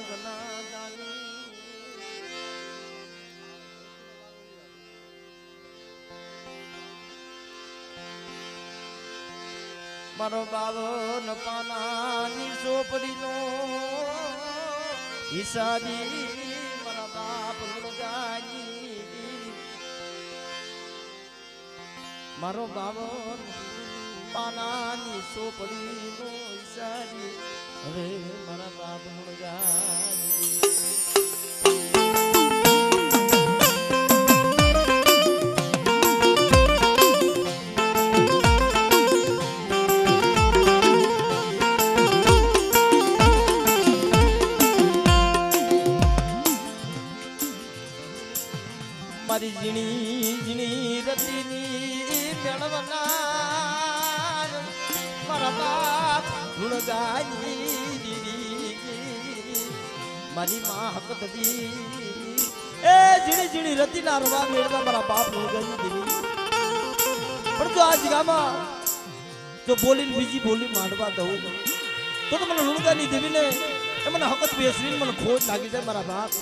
રંગના દાની મારો બાવન પાનાની ચોપડીનો હિસાબી મારા બાપ લગાની મારો બાવન પાનાની ચોપડીનો હિસાબી હવે મારા બાપ લગાની મારી ઝીણી ઝીણી રતીની મેળવનાર મારા બાપ ગુણગાની મારી માં હકત દી એ ઝીણી ઝીણી રતીના રવા મેળવા મારા બાપ ગુણગાની દીવી પણ જો આ જગામાં જો બોલીને બીજી બોલી માંડવા દઉં તો મને ગુણગાની દેવીને એ મને હકત બેસરીને મને ખોટ લાગી જાય મારા બાપ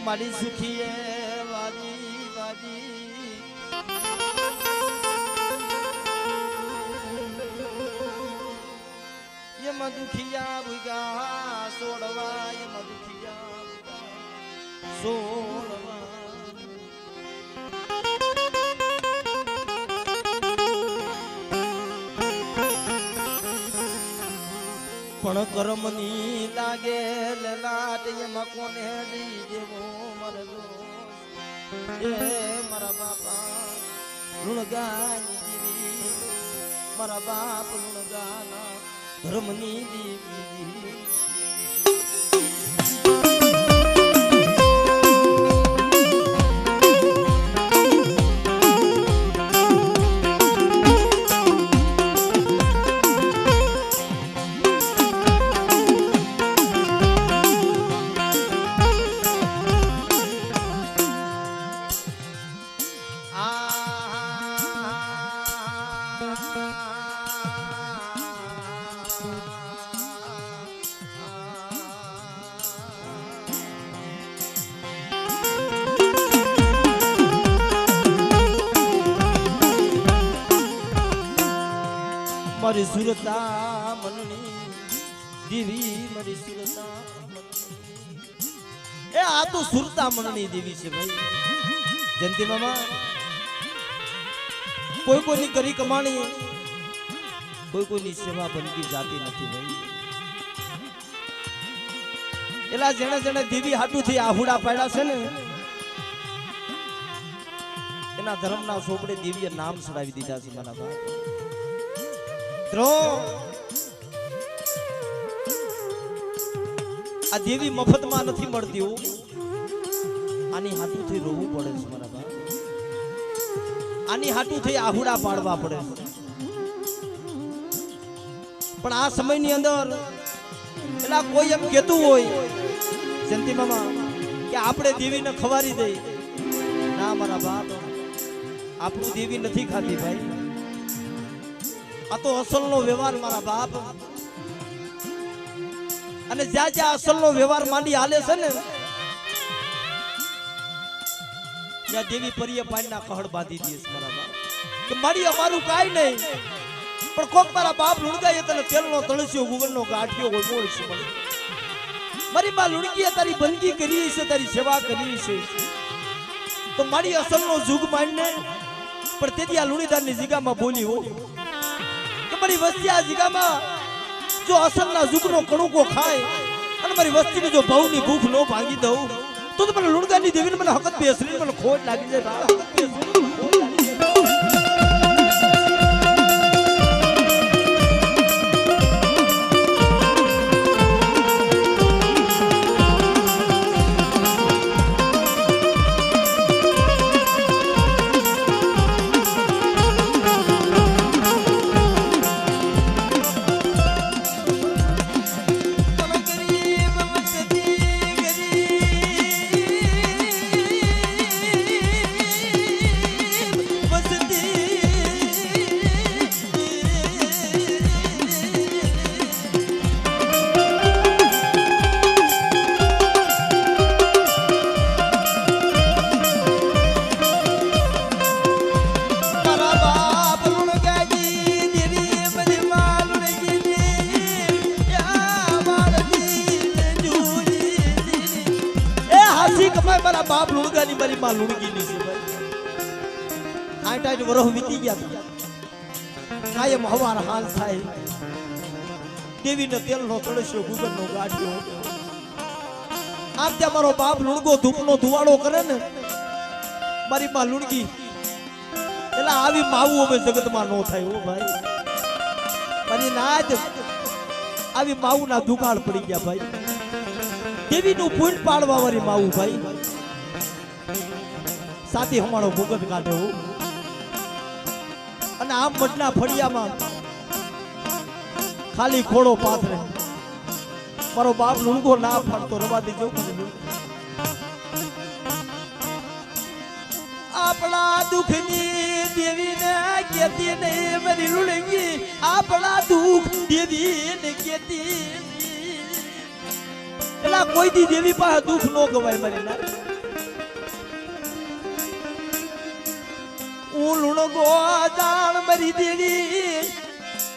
મારી સુખીએ વાજી વાજી એમાં દુખિયા ભૂગા સોડવા એમાં દુખિયા સોડવા પણ કર્મની લાગે લાટ એમાં કોને દી દેવો મરલો એ મારા બાપા લુણગાની દીવી મારા બાપ લુણગાના ધર્મની દીવી મારી સુરતા મનની દેવી મારી સુરતા એ આ તો સુરતા મનની દેવી છે ભાઈ જયંતિ મામા કોઈ કોઈની કરી કમાણી કોઈ કોઈની સેવા બનતી જાતી નથી ભાઈ એલા જેણે જેણે દેવી હાટુથી આહુડા પાડ્યા છે ને એના ધર્મના સોપડે દેવીએ નામ ચડાવી દીધા છે મારા બાપ આ દેવી મફતમાં નથી મળતી હો આની હાટુથી રોવું પડે છે મારા બાપ આની હાટુથી આહુડા પાડવા પડે પણ આ સમયની અંદર એલા કોઈ એમ કહેતું હોય જયંતિ મામા કે આપણે દેવીને ખવારી દઈ ના મારા બાપ આપણું દેવી નથી ખાતી ભાઈ આ તો અસલનો વ્યવહાર મારા બાપ અને જ્યાં જ્યાં અસલનો વ્યવહાર માંડી હાલે છે ને ત્યાં દેવી પરીએ પાણીના કહડ બાંધી દે છે મારા બાપ કે મારી અમારું કાંઈ નહીં પણ કોક મારા બાપ લુણગાએ તને તેલનો તળસ્યો ગુગળનો ગાંઠિયો હોય બોલ છે મારી માં લુણગીએ તારી બંદગી કરી છે તારી સેવા કરી છે તો મારી અસલનો જુગ માંડને પણ તેથી આ લુણીદારની જીગામાં બોલી હો કે મારી વસ્તી આ જીગામાં જો અસલના જુગનો કણુકો ખાય અને મારી વસ્તીની જો ભાવની ભૂખ ન ભાંગી દઉં તો મને લુણગાની દેવીને મને હકત બેસરી મને ખોટ લાગી જાય હકત બેસરી બાપ લુણગાની મારી માં લુણગીની છે ભાઈ 8 વર્ષ વીતી ગયા કાયમ હવાર હાલ થાય દેવીને તેલનો તળસ્યો ગુગળનો ગાંઠિયો આમ ત્યાં મારો બાપ લુણગો ધૂપનો ધુવાડો કરે ને મારી માં લુણગી એટલે આવી માવું હવે જગતમાં નો થાય હો ભાઈ મારી નાદ આવી માવુના દુકાળ પડી ગયા ભાઈ દેવીનું પૂન પાડવા વાળી માવું ભાઈ સાથી હમારો ભૂગત કાઢે અને આમ મઢના ફળિયામાં ખાલી ખોડો પાથરે મારો બાપ લુણગો ના ફાડતો રવા દેજો આપણા દુઃખની દેવીને કેતી નહીં મારી લુણગી આપણા દુઃખ દેવીને કેતી એલા કોઈ દી દેવી પાસે દુઃખ નો ગવાય મારી ના લુણગો જાણ મરી દેવી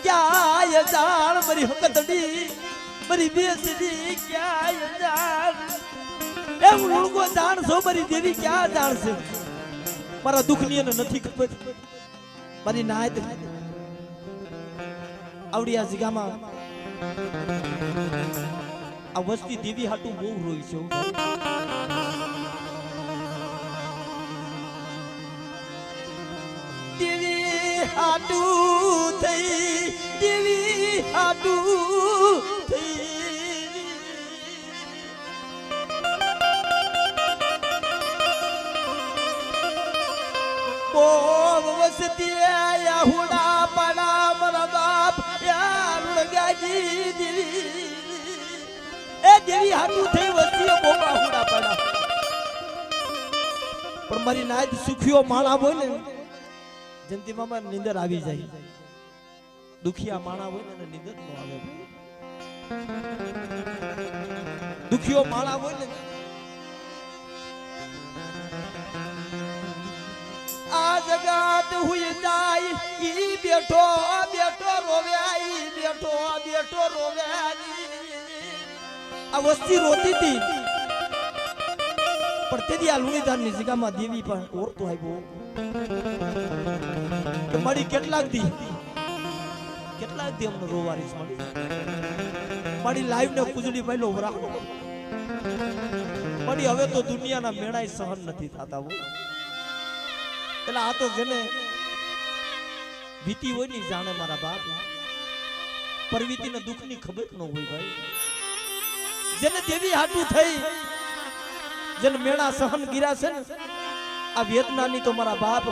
ક્યાંય જાણ મરી હકતડી મરી બેસડી ક્યાંય જાણ એમ લુણગો જાણ છો મરી દેવી ક્યાં જાણશે મારા દુઃખની એને નથી ખબર મારી નાયત આવડી આ જગ્યામાં આ વસ્તી દેવી હાટું બહુ રોઈ છે હાટુ થઈ દેવી હાટુ થઈ બોવ વસતી આહુડા પડા મારા બાપ યાર લગાજી દેવી એ દેવી હાટુ થઈ વસતી બોવ આહુડા પડા પણ મારી નાદ સુખીઓ માણા હોય ને જયંતિ મામા નીંદર આવી જાય દુખિયા માણા હોય ને નીંદર નો આવે દુખિયો માણા હોય ને આ જગત હુઈ જાય ઈ બેઠો બેઠો રોવે બેઠો બેઠો રોવે આ વસ્તી રોતી હતી પણ તેથી આ લુણીધારની જગ્યામાં દેવી પણ ઓરતો આવ્યો કે મારી કેટલાક દી અમને રોવારીશ મારી લાઈવ ને કુજડી પહેલો વરાહો મારી હવે તો દુનિયાના મેળાય સહન નથી થતા એટલે આ તો જેને વીતી હોય ની જાણે મારા બાપ પરવીતીના દુઃખની ખબર ન હોય ભાઈ જેને દેવી હાટું થઈ જેને મેળા સહન ગીરા છે ને આ વેદનાની તો મારા બાપ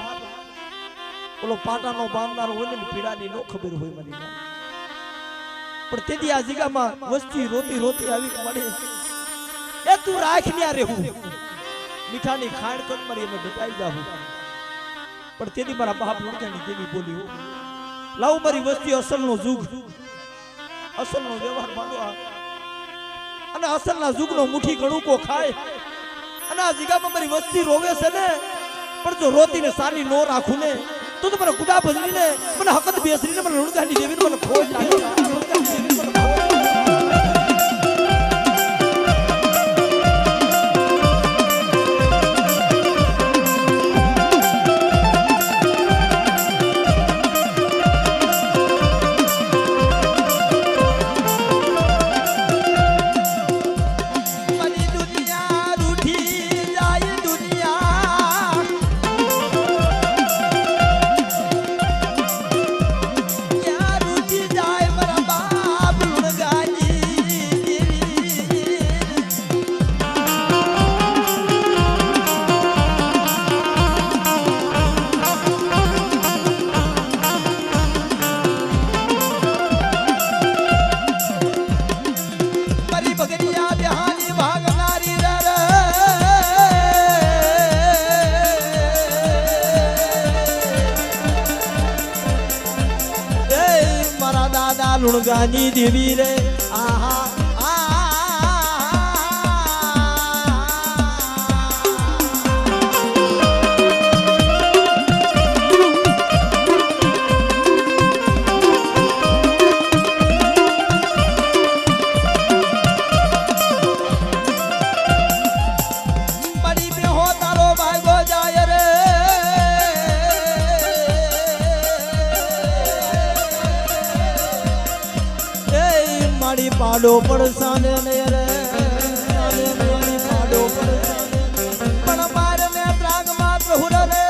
ઓલો પાટાનો બાંધનારો હોય ને પીડાની નો ખબર હોય મારી પણ તેથી આ જગ્યામાં વસ્તી રોતી રોતી આવી મળે એ તું રાખ ને આ રહેવું મીઠાની ખાણ કર મારી અમે ડટાઈ જાવું પણ તેથી મારા બાપ લડકાની દેવી બોલી લાવ મારી વસ્તી અસલનો જુગ અસલનો વ્યવહાર માંડવા અને અસલના જુગનો મુઠ્ઠી ગણુકો ખાય અને આ જગ્યામાં મારી વસ્તી રોવે છે ને પણ જો રોતીને સારી નો રાખું ને તો મારા ગુડા ભજવીને મને હકત બેસરીને મને લુણગાની દેવીને મને ખોજ લાગે લુણગાની દેવી રે આહા બડી બેહો તારો ભાગો જાય રે મારી પાડો પડસાને ને રે મારી પાડો પડસાને પણ માર મે ત્રાગ માત્ર હુર રે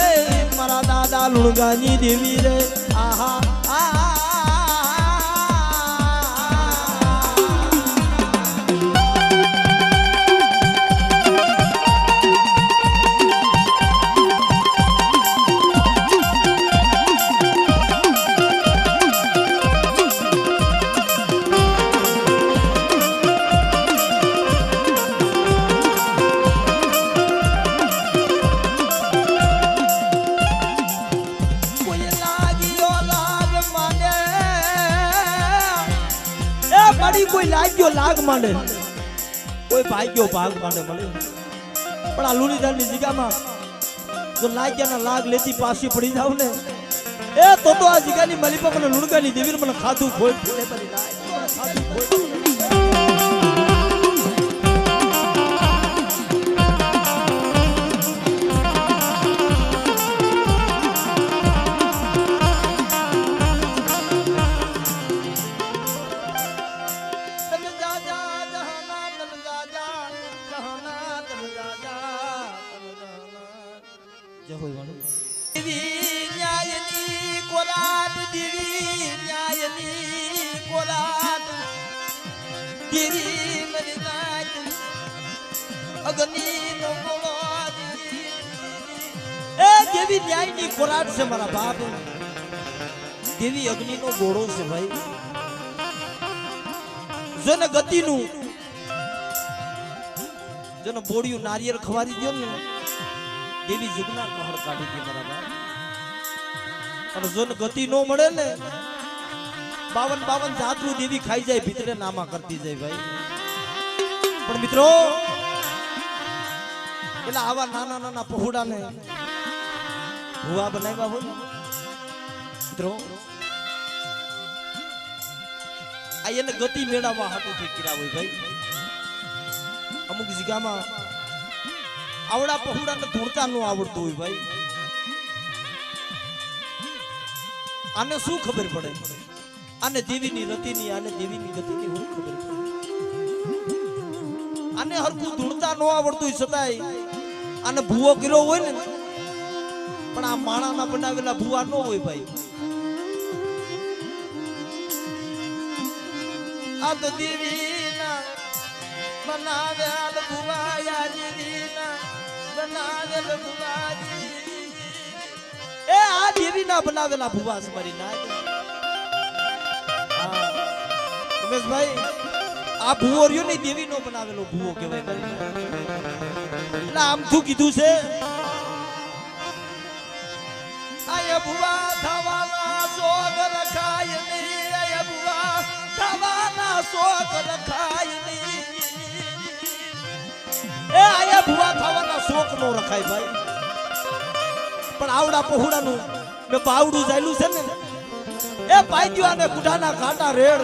એ મારા દાદા લુણગાની દેવી રે આહા કોઈ લાગ્યો લાગ માંડે કોઈ ભાગ્યો ભાગ માંડે મળે પણ આ લુણીધારની જગ્યામાં જો લાગ્યાના લાગ લેતી પાછી પડી જાવ ને એ તો આ જગ્યાની મલીપા મને લુણગાની દેવીને મને ખાધું ખોઈ ખાધું ખોઈ દેવી ન્યાયની કોરાટ છે મારા બાપ દેવી અગ્નિનો ગોળો છે ભાઈ જેને ગતિનું જેને બોડિયું નારિયેળ ખવારી દે ને દેવી જુગના કહર કાઢી દે મારા બાપ અને જેને ગતિ નો મળે ને 52 જાતરું દેવી ખાઈ જાય ભીતરે નામા કરતી જાય ભાઈ પણ મિત્રો એટલે આવા નાના નાના પહોળાને ભુવા બનાવ્યા હોય મિત્રો આ એને ગતિ મેળવવા હાટું થી કર્યા હોય ભાઈ અમુક જગ્યામાં આવડા પહોળાને ધૂળતા ન આવડતું હોય ભાઈ આને શું ખબર પડે આને દેવીની રતિની આને દેવીની ગતિની શું ખબર પડે આને હરખું ધૂળતા ન આવડતું છતાંય આને ભૂવો કર્યો હોય ને પણ આ માણાના બનાવેલા ભૂવા ન હોય ભાઈ આ તો દેવીના બનાવેલ ભૂવા યાદીના બનાવેલ ભૂવા એ આ દેવીના બનાવેલા ભૂવા છે મારી ના ઉમેશભાઈ આ ભૂવો રહ્યો ને દેવીનો બનાવેલો ભૂવો કહેવાય મારી એટલે આમ શું કીધું છે આયા ભૂવા થવાના શોખ રખાય નહીં આયા ભૂવા થવાના શોખ રખાય નહીં એ આયા ભૂવા થવાના શોખ નો રખાય ભાઈ પણ આવડા પહોળાનું મેં બાવડું જાયલું છે ને એ પાઈદ્યો અને કુઢાના કાંટા રેડ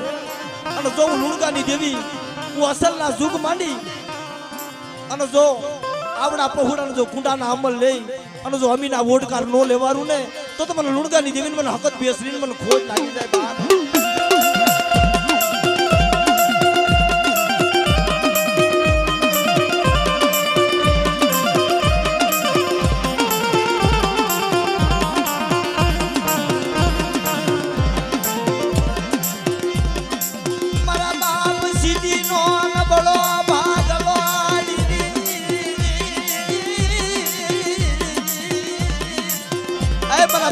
અને જો હું લુણકાની દેવી હું અસલના જુગ માંડી અને જો આવડા પહોળાને જો કુંડાના અમલ લઈ અને જો અમીના વોડકાર નો લેવારું ને તો મને લુણકાની દેવીને મને હકત બેસરીને મને ખોટ લાગી જાય બહાર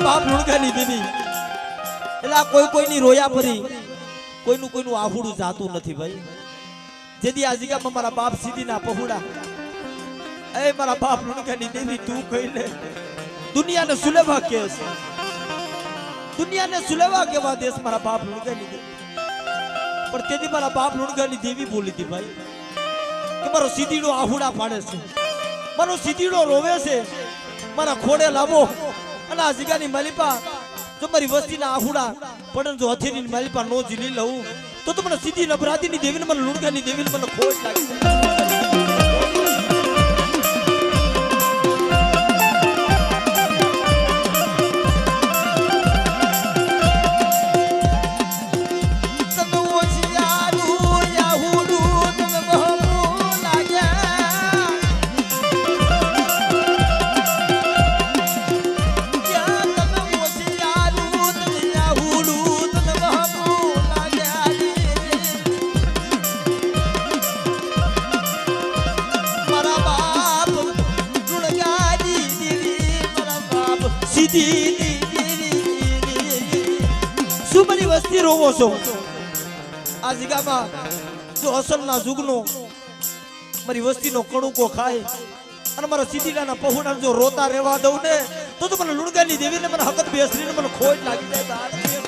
બાપ લુણકાની દીદી એટલે કોઈ કોઈની રોયા ભરી કોઈનું આહુડું જાતું નથી ભાઈ જેદી આ જગ્યામાં મારા બાપ સીધીના પહોળા એ મારા બાપ લુણકાની દેવી તું કહી લે દુનિયાને સુલેવા કેસ દુનિયાને સુલેવા કેવા દેશ મારા બાપ લુણકાની દેવી પણ તેથી મારા બાપ લુણકાની દેવી બોલી હતી ભાઈ કે મારો સીધીડો આહુડા પાડે છે મારો સીધીડો રોવે છે મારા ખોડે લાવો અને આ જગ્યાની માલિપા જો મારી વસ્તીના આહુડા પણ જો હથેરીની માલિપા નો જીલી લઉં તો મને સીધી નવરાત્રીની દેવીને મને લુણકાની દેવીને મને ખોટ લાગી શું બની વસ્તી રોવો છો આ જગ્યામાં જો અસલના જુગનો મારી વસ્તીનો કણુકો ખાય અને મારા સીધીડાના પહોળા જો રોતા રહેવા દઉં ને તો મને લુણકાની દેવીને મને હકત બેસરીને મને ખોટ લાગી જાય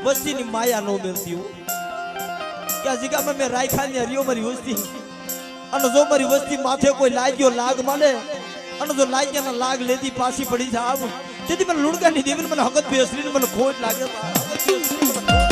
વસ્તીની માયા નો મેળતી હું કે આ જગ્યામાં મેં રાયખાની હરિયો મારી વસ્તી અને જો મારી વસ્તી માથે કોઈ લાગ્યો લાગ માને અને જો લાગ્યાના લાગ લેતી પાછી પડી જાવ તેથી મને લુણકાની દેવીને મને હકત બેસરીને મને ખોટ લાગે હકત બેસરીને મને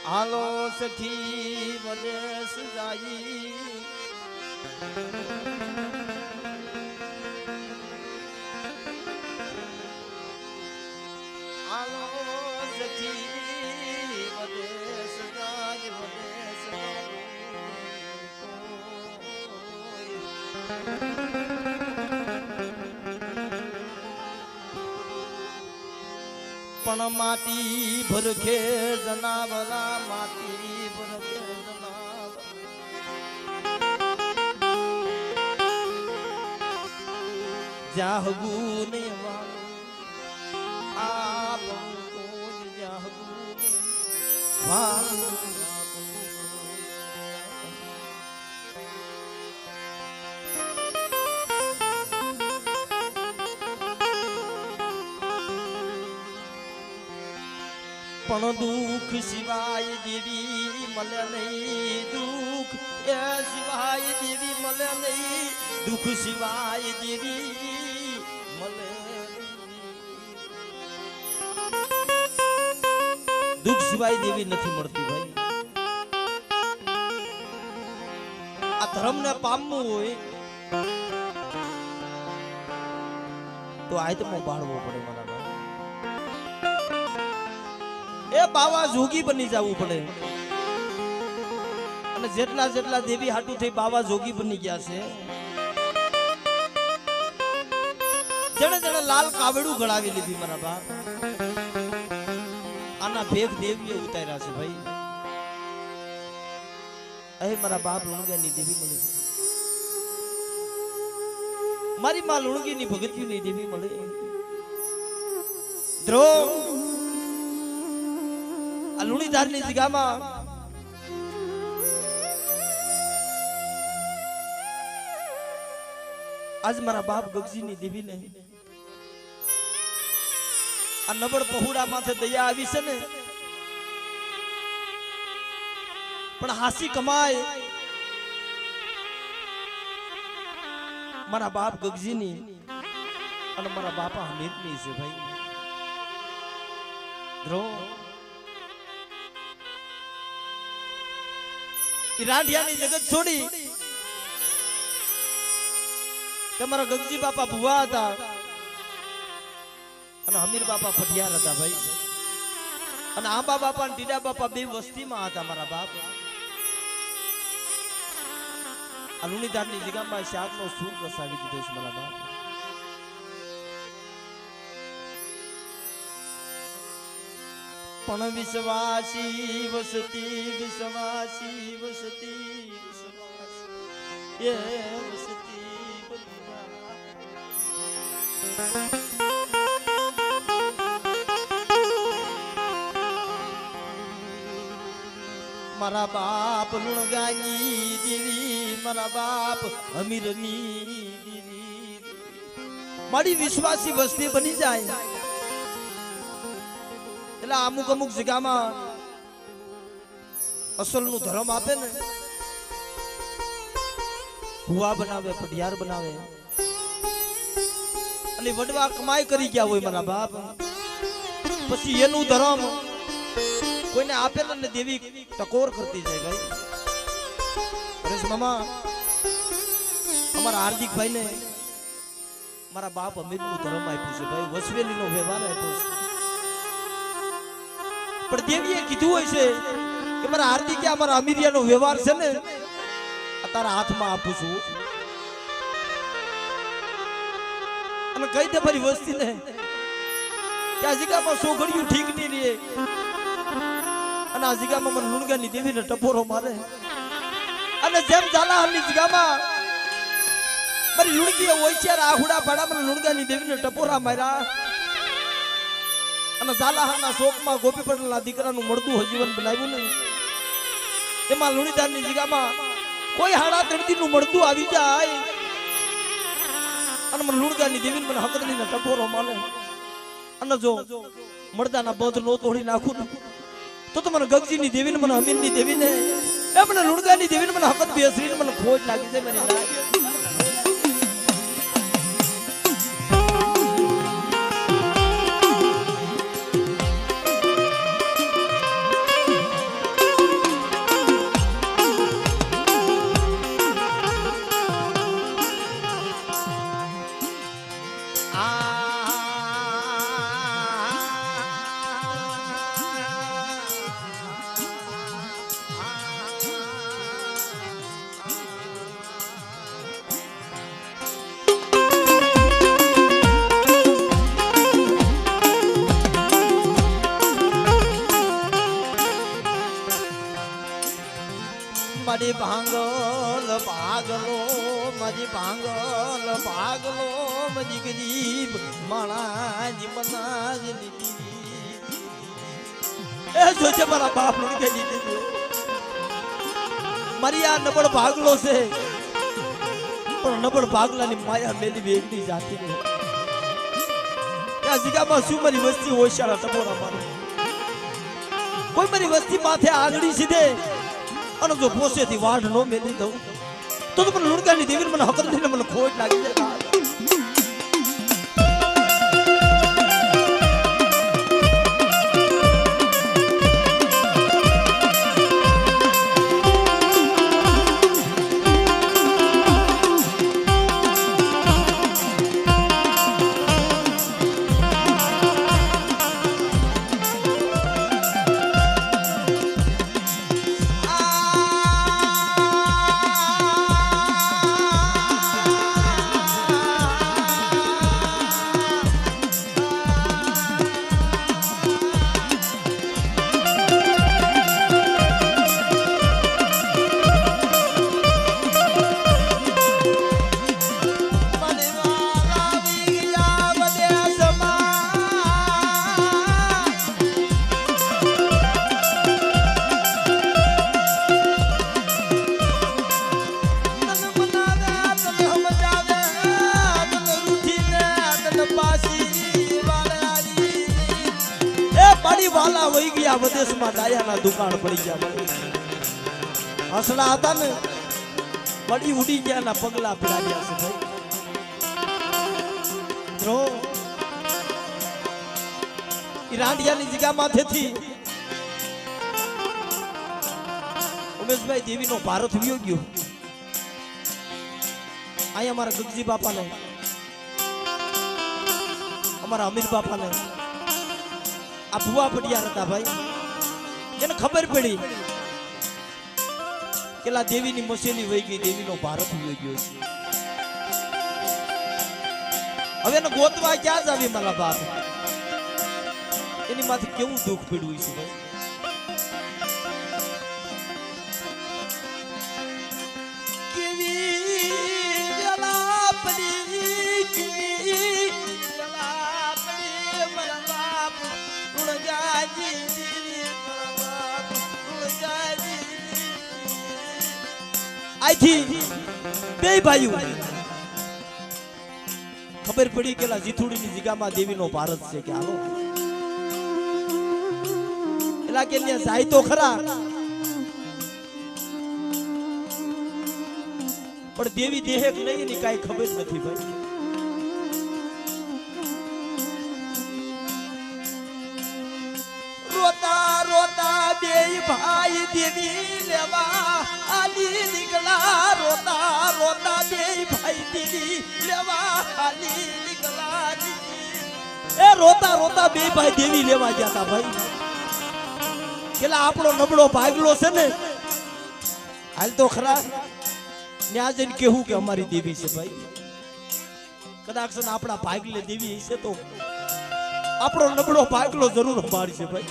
હાલો સખી વદેશ જાઈ હાલો સખી વદેશ જાઈ વદેશ પણ માટી ભરખે જનાવરા માટી ભરખે જનાવરા જાહગુ ને આ બંકોજ જાહગુ વાલું પણ દુઃખ સિવાય દેવી મળે નહીં દુઃખ એ સિવાય દેવી મળે નહીં દુઃખ સિવાય દેવી મળે દુઃખ સિવાય દેવી નથી મળતી ભાઈ આ ધર્મને પામવું હોય તો આયતમાં બાળવો પડે મારા એ બાવા જોગી બની જવું પડે અને જેટલા જેટલા દેવી હાટુ થઈ બાવા જોગી બની ગયા છે જણે જણે લાલ કાવડું ગળાવી લીધી મારા બાપ આના ભેગ દેવીએ ઉતાર્યા છે ભાઈ અહે મારા બાપ લુણગાની દેવી મળી છે મારી માં લુણગીની ભગતીની દેવી મળે દ્રોહ આ લુણીધારની જગ્યામાં આજ મારા બાપ ગગજીની દેવીને આ નબળ પહોળા માથે દયા આવી છે ને પણ હાસી કમાય મારા બાપ ગગજીની અને મારા બાપા હમીરની છે ભાઈ દ્રોહ રાંઢિયાની જગત છોડી તમારા ગગજી બાપા ભુવા હતા અને હમીર બાપા ફઠિયાર હતા ભાઈ અને આંબા બાપા અને ટીડા બાપા બે વસ્તીમાં હતા મારા બાપ આ લુણીધારની જગ્યામાં શાકનો સૂર રસાવી દીધો છે મારા બાપ પણ વિશ્વાસી વસતી વિશ્વાસી વસતી વિશ્વાસી એ વસતી મારા બાપ લુણગાની દેવી મારા બાપ અમીરની દેવી મારી વિશ્વાસી વસ્તી બની જાય એટલે અમુક અમુક જગ્યામાં અસલ નું ધર્મ આપે ને ભુવા બનાવે પટિયાર બનાવે અને વડવા કમાઈ કરી ગયા હોય મારા બાપ પછી એનું ધર્મ કોઈને આપે ને દેવી ટકોર કરતી જાય ભાઈ પરેશ મામા અમારા હાર્દિકભાઈ ને મારા બાપ અમીર નું ધર્મ આપ્યું છે ભાઈ વસવેલી નો વ્યવહાર આપ્યો છે પણ દેવીએ કીધું હોય છે કે મારા હાર્દિક અમારા અમીરિયા નો વ્યવહાર છે ને તારા હાથમાં આપું છું અને કહી દે ફરી વસ્તી ને કે આ જગ્યામાં સોઘડિયું ઠીક નહીં રહે અને આ જગ્યામાં મને લુણગાની દેવીને ટપોરો મારે અને જેમ ઝાલાહારની જગ્યામાં મારી લુણગીએ ઓછિયાર આહુડા પાડા મને લુણગાની દેવીને ટપોરા માર્યા અને ઝાલાહારના શોકમાં ગોપી પટેલના દીકરાનું મળતું હજીવન બનાવ્યું ને એમાં લુણીધારની જગ્યામાં કોઈ હાડા તડતી નું મળતું આવી જાય અને મને લુણગાની દેવીને મને હકરની ટપોરો માને અને જો મળદાના બંધ નો તોડી નાખું તો મને ગગજીની દેવીને મને અમીરની દેવીને એ મને લુણગાની દેવીને મને હકત બેસરીને મને ખોજ લાગી છે મને મારી ભાંગલ ભાગલો મારી ભાંગલ ભાગલો મારી ગરીબ માણાની મનાજની એ જોજે મારા બાપ નું કે દીધું મારી આ નબળ ભાગલો છે પણ નબળ ભાગલાની માયા મેલી વેગની જાતી ને ત્યાં જગ્યામાં શું મારી વસ્તી હોશિયાર ટપોરા મારો કોઈ મારી વસ્તી માથે આગળી સીધે અને જો પોસેથી વાઢ નો મેલી દઉં તો મને લુણગાની દેવીને મને હકર થઈને મને ખોટ લાગી જાય વાલા વહી ગયા વિદેશમાં ડાયાના દુકાન પડી ગયા હસડા હતા ને પડી ઉડી ગયા ના પગલા પડાવ્યા છે ભાઈ ધ્રો ઈ રાંડિયાની જગ્યા માથેથી ઉમેશભાઈ દેવીનો ભારત વિયો ગયો અહીંયા અમારા ગગજી બાપાને અમારા અમીર બાપાને આ ભુવા પડિયાર હતા ભાઈ એને ખબર પડી કે લા દેવીની મસેલી વહી ગઈ દેવીનો ભારત વહી ગયો છે હવે એને ગોતવા ક્યાં જ આવી મારા બાપ એની માથે કેવું દુઃખ પડ્યું છે ભાઈ આથી બે ભાઈઓ ખબર પડી કે જીથુડીની જગ્યામાં દેવીનો ભારત છે કે હાલો એલા કે ત્યાં જાય તો ખરા પણ દેવી દેહે કે નહીં એની કાંઈ ખબર નથી ભાઈ. રોતા રોતા બે ભાઈ દેવી લેવા આલી નીકળા. રોતા રોતા બે ભાઈ દેવી લેવા આલી નીકળા. એ રોતા રોતા બે ભાઈ દેવી લેવા ગયા હતા ભાઈ. પેલા આપણો નબળો ભાગલો છે ને, હાલ તો ખરા ન્યા જઈને કેવું કે અમારી દેવી છે ભાઈ. કદાચ આપણા ભાગલે દેવી છે તો આપણો નબળો ભાગલો જરૂર સંભાળશે ભાઈ.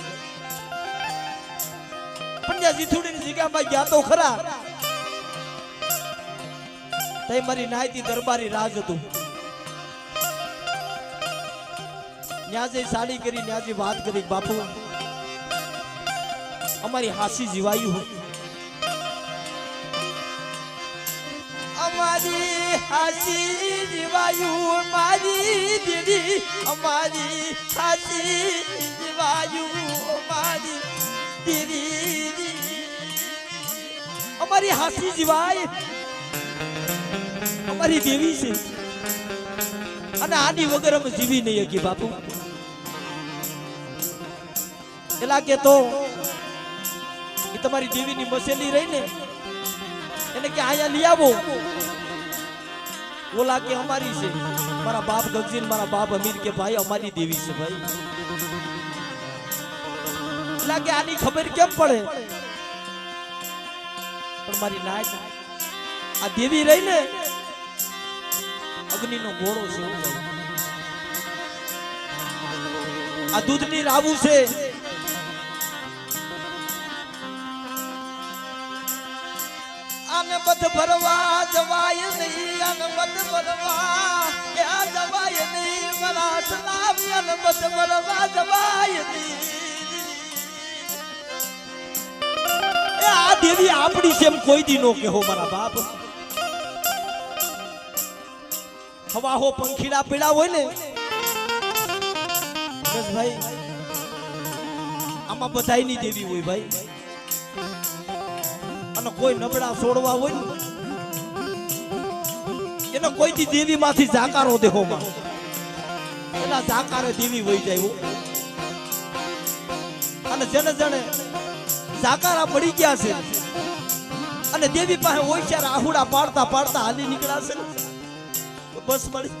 પણ જ્યાં જીથુડીની જગ્યામાં ગયા તો ખરા, તઈ મારી નાયતી દરબારી રાજ હતું. ન્યાજે સાડી કરી, ન્યાજે વાત કરી, બાપુ અમારી હાસી જીવાયું, અમારી હાસી જીવાયું, મારી દીદી અમારી હાસી જીવાયું, મારી દીદી અમારી હાસી જીવાય, અમારી દેવી છે. અને આની વગર અમે જીવી નહીં હકી બાપુ. એલા કે તો એ તમારી દેવીની મસેલી રહી ને એને કે આયા લઈ આવો. ઓલા કે અમારી છે. મારા બાપ ગગજી ને મારા બાપ અમીર કે ભાઈ અમારી દેવી છે ભાઈ. એલા કે આની ખબર કેમ પડે? પણ મારી નાય આ દેવી રહી ને અગ્નિનો ઘોડો છે. આ દૂધની રાવું છે. આને બધ ભરવા જવાય નહીં, આને બધ ભરવા જવાય નહીં, મારા સલામ આને બધ ભરવા જવાય નહીં. આ દેવી આપણી છે એમ કોઈ દી નો કહેવો મારા બાપ. હવા હો પંખીડા પીડા હોય ને બસ ભાઈ, આમાં બધાયની દેવી હોય ભાઈ. અને કોઈ નબળા છોડવા હોય ને એને કોઈ દી દેવી માંથી જાકારો દેહો માં એના જાકારે દેવી વહી જાય. અને જેને જેને જાકારા પડી ગયા છે અને દેવી પાસે હોશિયાર આહુડા પાડતા પાડતા હાલી નીકળાશે ને બસ મળી.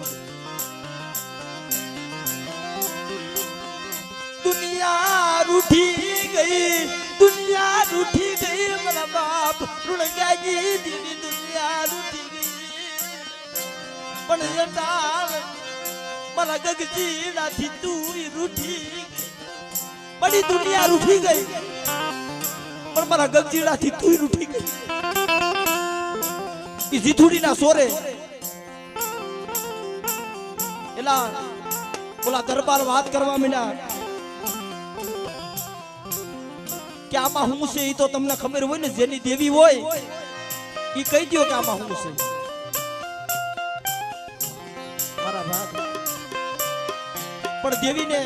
દુનિયા રૂઠી ગઈ, દુનિયા રૂઠી ગઈ, મારા બાપ રૂણગાજી દેવી દુનિયા રૂઠી ગઈ. પણ જટાલ મારા ગગજી નાથી તું રૂઠી ગઈ. બડી દુનિયા રૂઠી ગઈ પણ મારા ગગજી નાથી તું રૂઠી ગઈ. ઈ જીથુડી ના સોરે એલા ઓલા દરબાર વાત કરવા માંડ્યા કે આમાં હું છે. ઈ તો તમને ખબર હોય ને, જેની દેવી હોય ઈ કહી દો કે આમાં હું છે મારા ભાગ. પણ દેવીને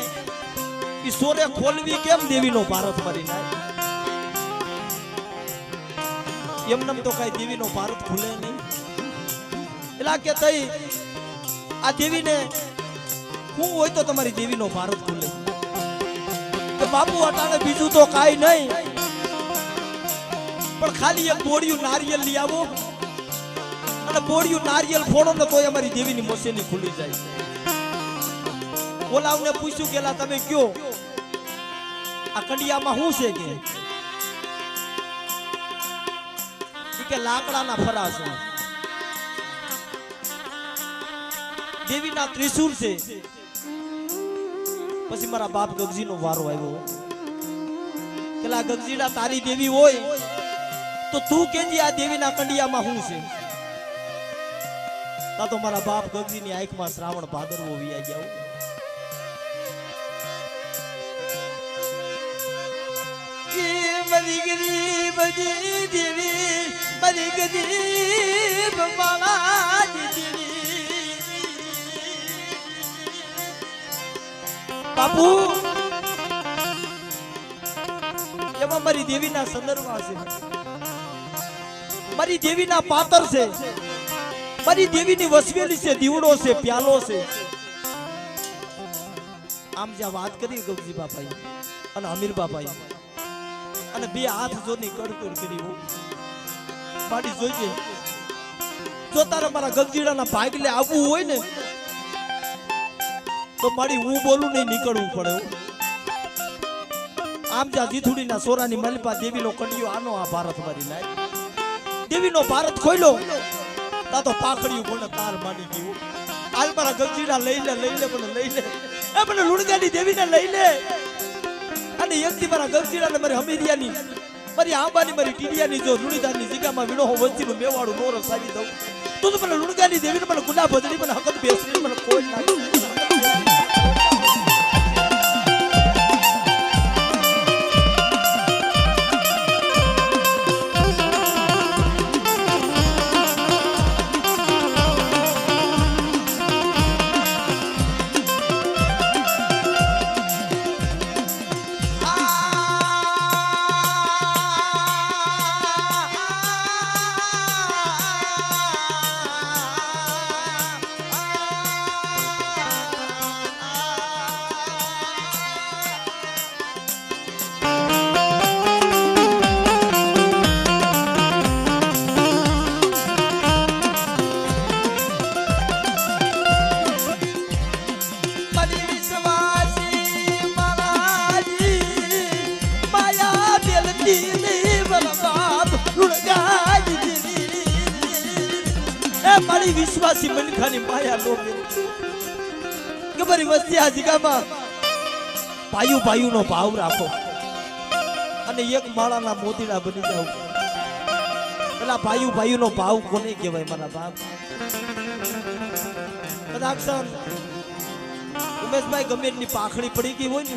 ઈ સોરે ખોલવી કેમ? દેવીનો ભારત મારી નાય એમનેમ તો કઈ દેવીનો ભારત ખુલે નહીં. એલા કે તઈ આ દેવીને હું હોય તો તમારી દેવીનો ભારત ખુલે. કે બાપુ અટાણે બીજું તો કાઈ નહીં, પણ ખાલી એક બોડિયું નારિયેલ લઈ આવો અને બોડિયું નારિયેલ ફોડો ને તોય અમારી દેવીની મોસેલી ખુલી જાય. ઓલાવને પૂછ્યું કેલા તમે કયો આ કંડિયામાં શું છે કે લાકડાના ફરા છે, દેવીના ત્રિશૂળ છે. પછી મારા બાપ ગગજીનો વારો આવ્યો. કેલા ગગજીડા તારી દેવી હોય તો તું કેજી આ દેવીના કંડિયામાં શું છે? તા તો મારા બાપ ગગજીની આંખમાં શ્રાવણ ભાદરવો વિયા ગયા. મરી ગરીબ દેવી, મરી ગરીબ માળા દેવી. બાપુ એમાં મારી દેવીના સંદર્ભમાં છે, મારી દેવીના પાતર છે. મારી દેવીની વસવેલી છે, દીવડો છે, પ્યાલો છે. આમ જ્યાં વાત કરી ગગજી બાપાએ અને અમીર બાપાએ અને બે હાથ જોની કડકડ કરી મારી જોઈજે. જો તારે મારા ગગજીડાના ભાગલે આવવું હોય ને તો મારી હું બોલું નહીં નીકળવું પડે. આમ જ્યાં જીથુડીના સોરાની મલપા દેવીનો કડિયો આનો આ ભારત મારી લાય દેવીનો ભારત ખોલ્યો તા તો પાખડિયું પણ તાર માની ગયું. આજ મારા ગગજીડા લઈ લે પણ લઈ લે એ મને લુણગાની દેવીને લઈ લે. અને એકથી મારા ગગજીડાને મારી હમીરિયાની મારી આંબાની મારી ટીડિયાની જો લુણીદારની જગ્યામાં વીણો હો વચ્ચીનું મેવાડું નો રસાવી દઉં તો મને લુણગાની દેવીને મને ગુના ભજડી મને હકત બેસરી મને કોઈ નાખી. મારી વિશ્વાસી મનખાની માયા નો કે મારી વસ્તી આ જગ્યામાં ભાઈઓ નો ભાવ રાખો અને એક માળાના મોતીડા બની જાવ. પેલા ભાઈઓ નો ભાવ કોને કહેવાય મારા બાપ? કદાચ ઉમેશભાઈ ગમે એટલી પાખડી પડી ગઈ હોય ને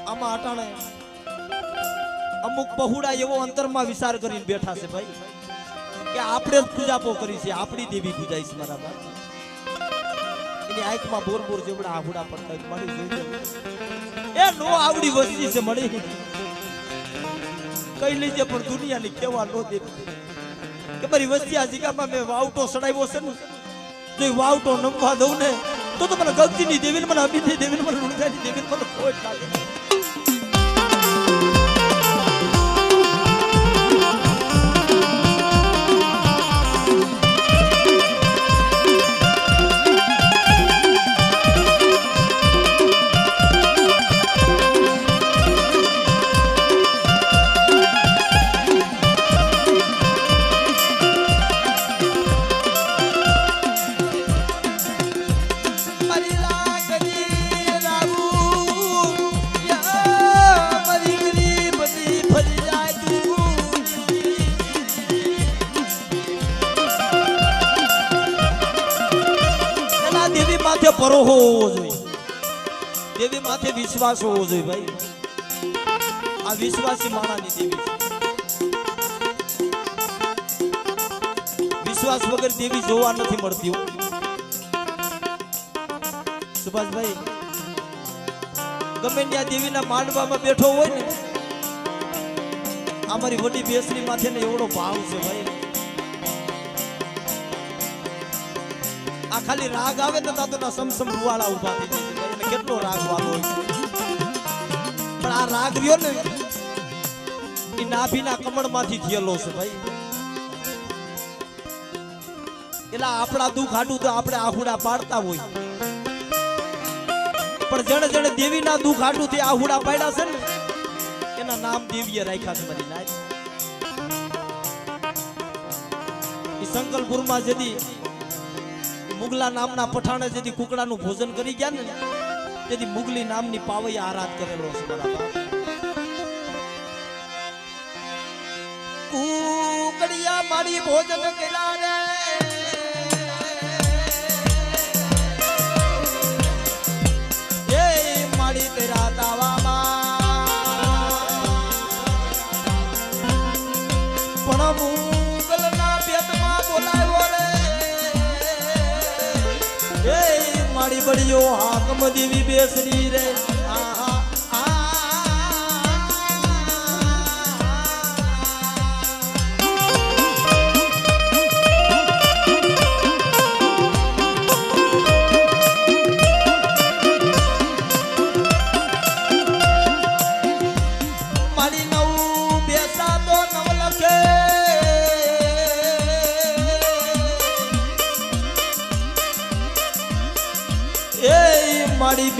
આમાં અટાણે અમુક બહુડા એવો અંતરમાં વિચાર કરીને બેઠા છે ભાઈ કે આપણે જ પૂજાપો કરી છે, આપણી દેવી પૂજાઈ છે મારા બાપ. એની આંખમાં બોર જેવડા આહુડા પડતા મળી જોઈ એ નો આવડી વસ્તી છે મળી કઈ લીજે પણ દુનિયાની કેવા નો દે કે મારી વસ્તી આ જગ્યામાં મેં વાવટો સડાવ્યો છે ને જો વાવટો નમવા દઉં ને તો મને ગગજીની દેવીને મને અમીની દેવીને મને લુણગાની દેવીને મને કોઈ લાગે. પરો હોવો જોઈએ, દેવી માથે વિશ્વાસ હોવો જોઈએ ભાઈ. આ વિશ્વાસી માણાની દેવી છે. વિશ્વાસ વગર દેવી જોવા નથી મળતી. સુભાષભાઈ ગમે ત્યાં દેવીના માંડવામાં બેઠો હોય ને અમારી વડી બેસરી માથે ને એવડો ભાવ છે ભાઈ. આ ખાલી રાગ આવે ને તો ના સમસમ રૂવાળા ઉભા થઈ જાય એને કેટલો રાગ વાગો હોય પણ આ રાગ રહ્યો ને એ નાભીના કમળમાંથી થયેલો છે ભાઈ. એટલે આપણા દુઃખ હાટું તો આપણે આહુડા પાડતા હોય પણ જેણે જેણે દેવીના દુઃખ હાટું થી આહુડા પાડ્યા છે ને એના નામ દેવીએ રાખ્યા છે મારી નાય. એ સંકલપુરમાં જેથી મુગલા નામના પઠાણે જેથી કુકડાનું ભોજન કરી ગયા ને તેથી મુગલી નામની પાવઈ આરાધ કરેલો છે મારા બાપ. કુકડિયા મારી ભોજન કર્યા રે એ મારી તેરા દાવામાં પણ મુગલના પેટમાં બોલાવ્યો રે એ મારી બડીઓ હાકમ દેવી બેસરી રે.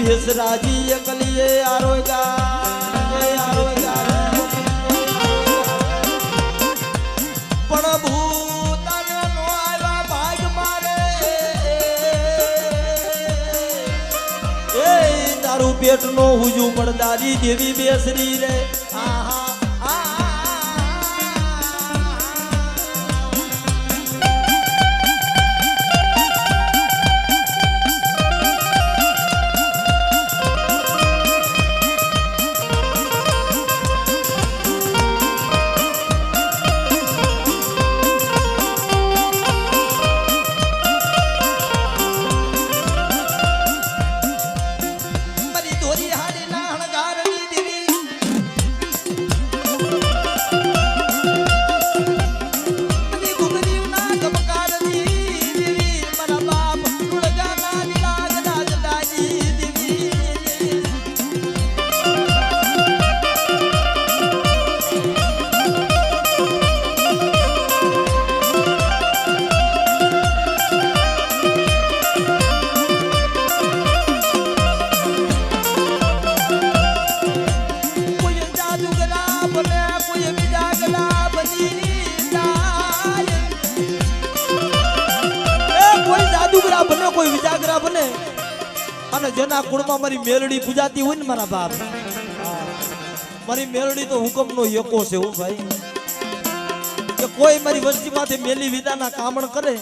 ભેસરાજી એકલીએ આરોગ્યા પણ ભૂતાને નો આવ્યા ભાગ મારે એ તારું પેટ નો હુજુ પડદારી દેવી બેસરી રે આહા કોઈ વિજાગરા બને અને જેના કુળમાં મારી મેલડી પૂજાતી હોય ને મારા બાપ મારી મેલડી તો હુકમનો એકો છે હો ભાઈ કે કોઈ મારી વસ્તી માથે મેલી વિદાના કામણ કરે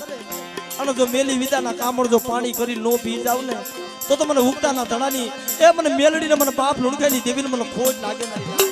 અને જો મેલી વિદાના કામણ જો પાણી કરી નો પી જાવ ને તો મને હુકતાના ધણાની એ મને મેલડીને મને બાપ લુણકાની દેવીને મને ખોટ લાગે મારી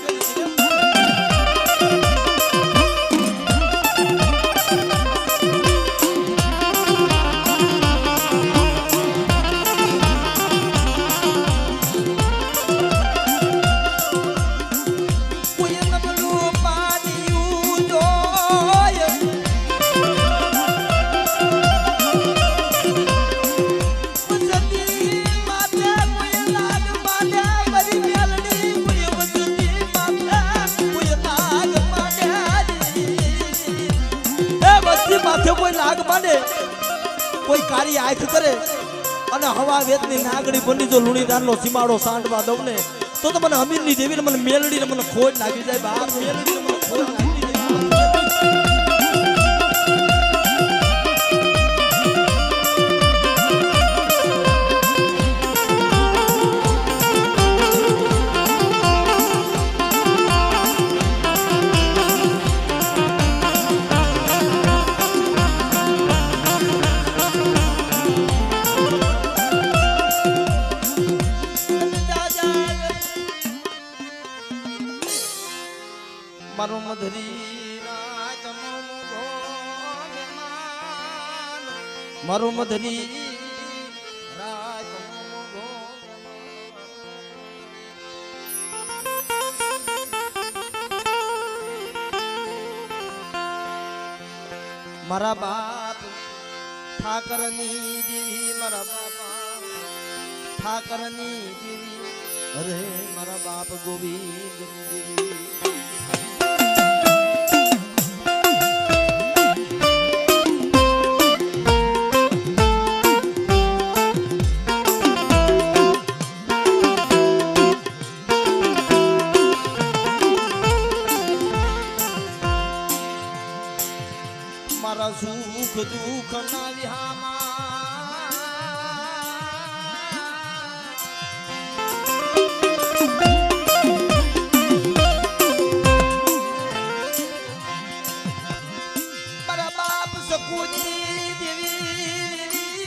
માથે કોઈ લાગ માંડે કોઈ કાળી આંખ કરે અને હવા વેતની નાગડી બની જો લુણીદારનો સીમાડો સાંડવા દઉં ને તો મને અમીરની દેવીને મને મેલડીને મને ખોટ લાગી જાય બાપ મેલડીને મને ખોટ લાગી જાય મારો મધરી રાત મારો મધરી રાત મારા બાપ ઠાકરની દેવી મારા બાપા ઠાકરની દેવી અરે મારા બાપ ગોવિંદની દેવી મારા સુખ દુઃખ ના વિહામાં મારા બાપ સકુની દેવી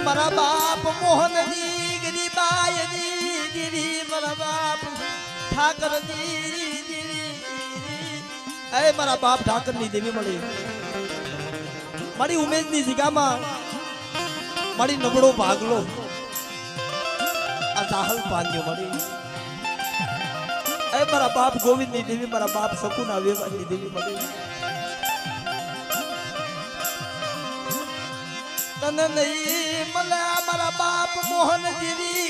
મારા બાપ મોહનજી ગરીબાયજી દેવી મારા બાપ ઠાકરની દેવી એ મારા બાપ ઠાકરની દેવી મળી મારી ઉમેદની જગ્યામાં મારી નબળો ભાગલો આ દાહલ પાન્યો મળી એ મારા બાપ ગોવિંદની દેવી મારા બાપ સકુના વેવાની દેવી મળી તને નહીં મળે મારા બાપ મોહન દેવી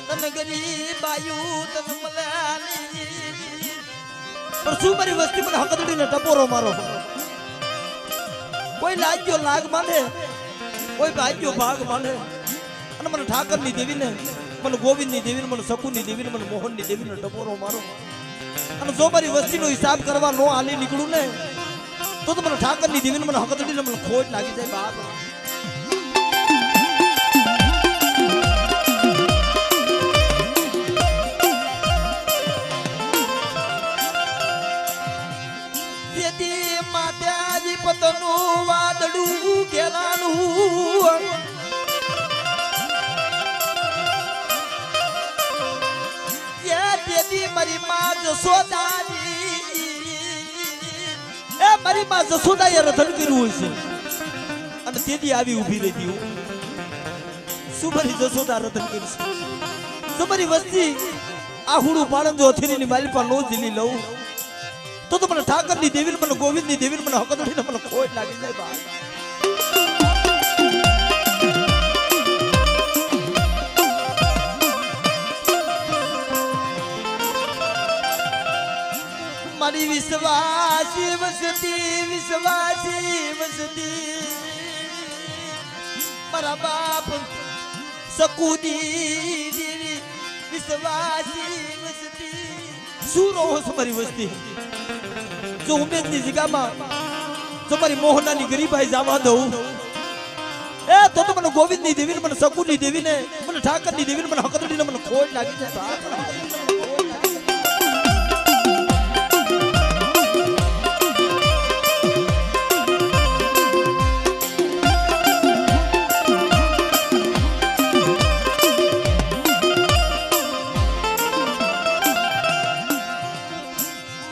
તને ગરીબાયુ તને મળે પણ શું મારી વસ્તી મને હકદડીને ટપોરો મારો કોઈ લાગ્યો લાગ માને કોઈ ભાગ્યો ભાગ માને અને મને ઠાકરની દેવીને મને ગોવિંદની દેવીને મને શકુની દેવીને મને મોહનની દેવીને ટપોરો મારો અને જો મારી વસ્તીનો હિસાબ કરવા નો હાલી નીકળું ને તો મને ઠાકરની દેવીને મને હકદડીને મને ખોટ લાગી જાય બાપ પતનું વાદળું કેલાનું તેથી મારી માં જસોદાની એ મારી માં જસોદાએ રધન કર્યું હોય છે અને તેથી આવી ઊભી રહેતી હું શું મારી જસોદા રધન કરી છે જો મારી વસ્તી આ હુડું પાડન જો અથીની મારી પર નો જીલી લઉં તો મને ઠાકરની દેવીને મને ગોવિંદની દેવીને મને હકદડીને મને ખોટ લાગી જાય બા મારી વિશ્વાસી વસતી મારા બાપ શકુની દેવી વિશ્વાસી વસતી શું રહો છો મારી વસ્તી જો ઉમેદની જગ્યામાં જો મારી મોહનાની ગરીબાઈ જવા દઉં એ તો મને ગોવિંદની દેવીને મને શકુની દેવીને મને ઠાકરની દેવીને મને હકદડીને મને ખોટ લાગી જાય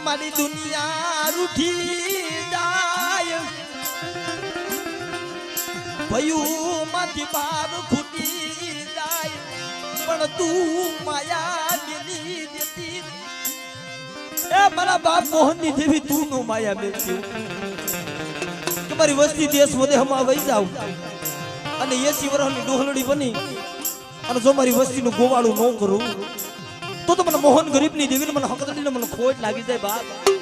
મારી દુનિયા રૂઠી જાય ભયું માંથી બાર ખૂટી જાય પણ તું માયા દિલી દેતી એ મારા બાપ મોહનની દેવી તું નો માયા મેલતી તમારી વસ્તી દેશ વિદેશમાં વહી જાવ અને 80 વર્ષની ડોહલડી બની અને જો મારી વસ્તીનું ગોવાળું ન કરું તો મને મોહન ગરીબની દેવીને મને હકદડીને મને ખોટ લાગી જાય બાપ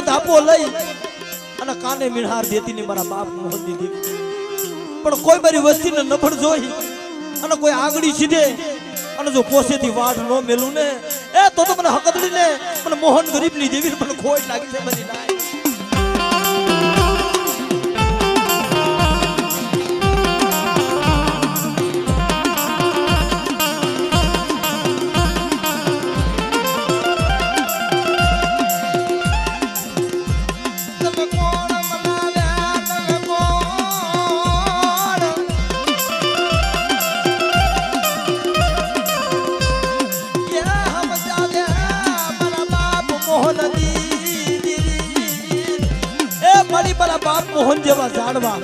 ધાપો લઈ અને કાને મીણહાર દેતી ને મારા બાપ મોહન દીધી પણ કોઈ મારી વસ્તીને નફળ જોઈ અને કોઈ આગળી સીધે અને જો પોસેથી વાટ ન મેલું ને એ તો મને હકદડીને મને મોહન ગરીબની દેવી મને ખોટ લાગી છે બધી નાય મોહન જેવા ઝાડવા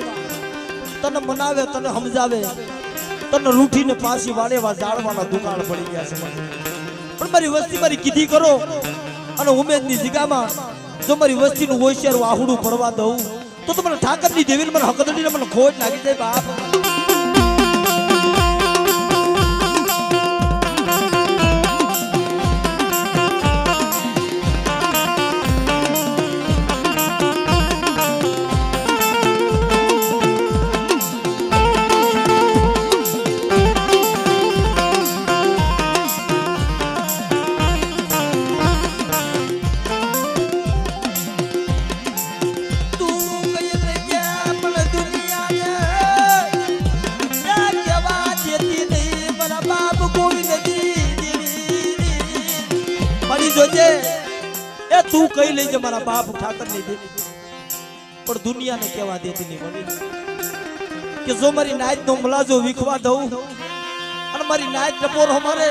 તને મનાવે તને સમજાવે તને રૂઠીને પાછી વાળેવા ઝાડવાના દુકાળ પડી ગયા છે પણ મારી વસ્તી મારી કીધી કરો અને ઉમેદની જગ્યામાં જો મારી વસ્તીનું હોશિયાર વાહુડું પડવા દઉં તો મને ઠાકરની દેવીને મને હકદડીને મને ખોટ લાગી જાય બાપ कही लेजे मारा बाप ठाकर नहीं दे पर दुनिया ने केवा देती नहीं बोली कि जो मारी नाइट नो मलाजो विखवा दऊ અને મારી નાઈટ ટપોર અમારે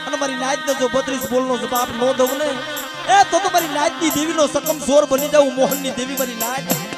અને મારી નાઈટ ને જો 32 બોલનો જવાબ નો દઉં ને એ તો મારી નાઈટ ની દેવી નો સકમ સોર બની જાઉં મોહન ની દેવી મારી નાઈટ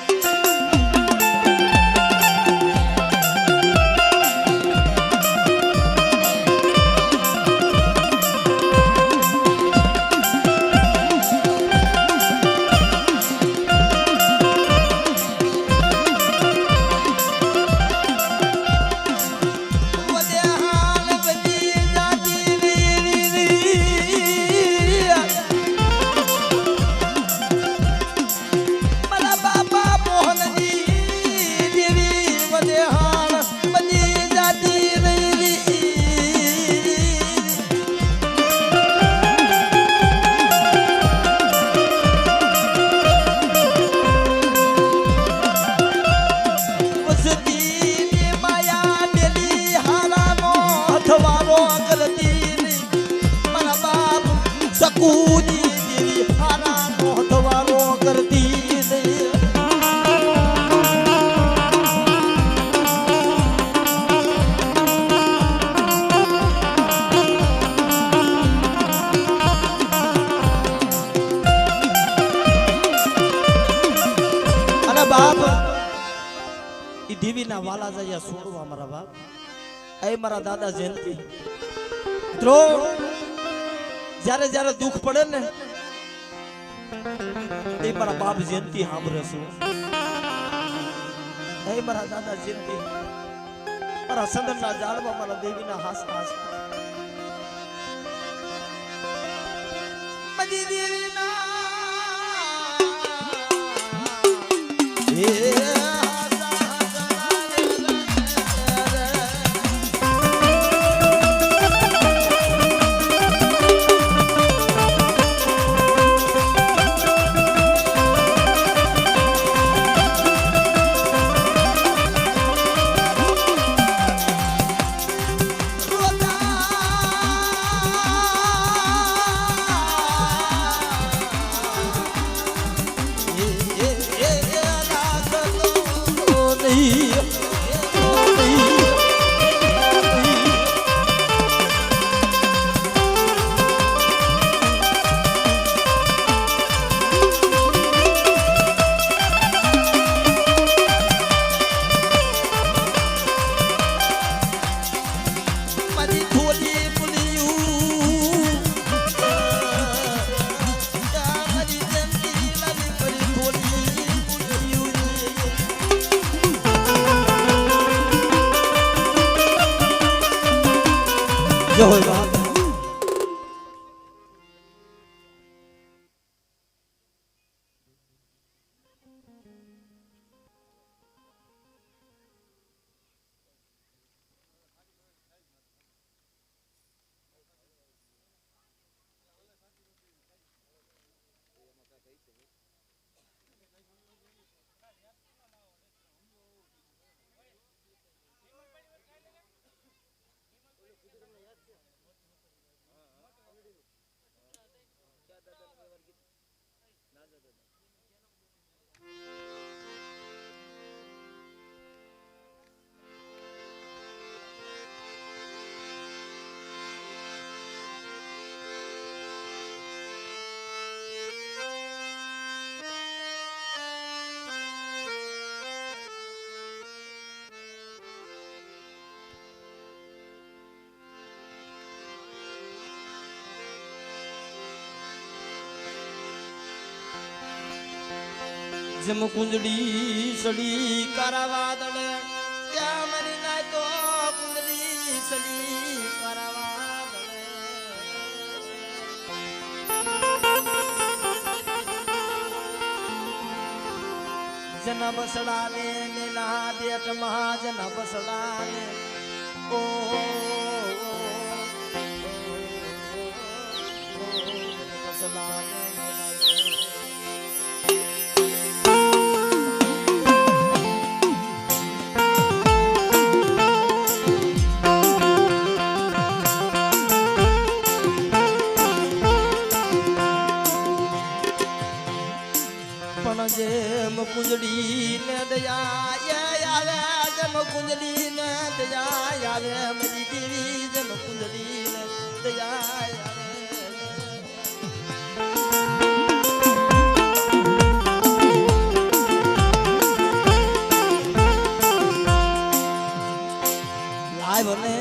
देवी ना वाला जाया छोड़वा मारा बाप ए मारा दादा जयंती द्रो जारे जारे दुख पड़े ने ए मारा बाप जयंती हांभरे छे ए मारा दादा जयंती मारा संदन ना जालवा मारा देवी ना हास हास मजी देवी ना जो होगा जम कुंजड़ी सड़ी करावादड़ क्या मरी ना तो कुंजड़ी सड़ी करावादड़ जना बसड़ा ने नीला देट महाजन बसड़ा ने ओ बसड़ा ने પણ જેમ કુંજડી ને દયા આવે જેમ કુંજડી ને દયા આવે મારી દેવી જેમ કુંજડી ને દયા આવે લાય બને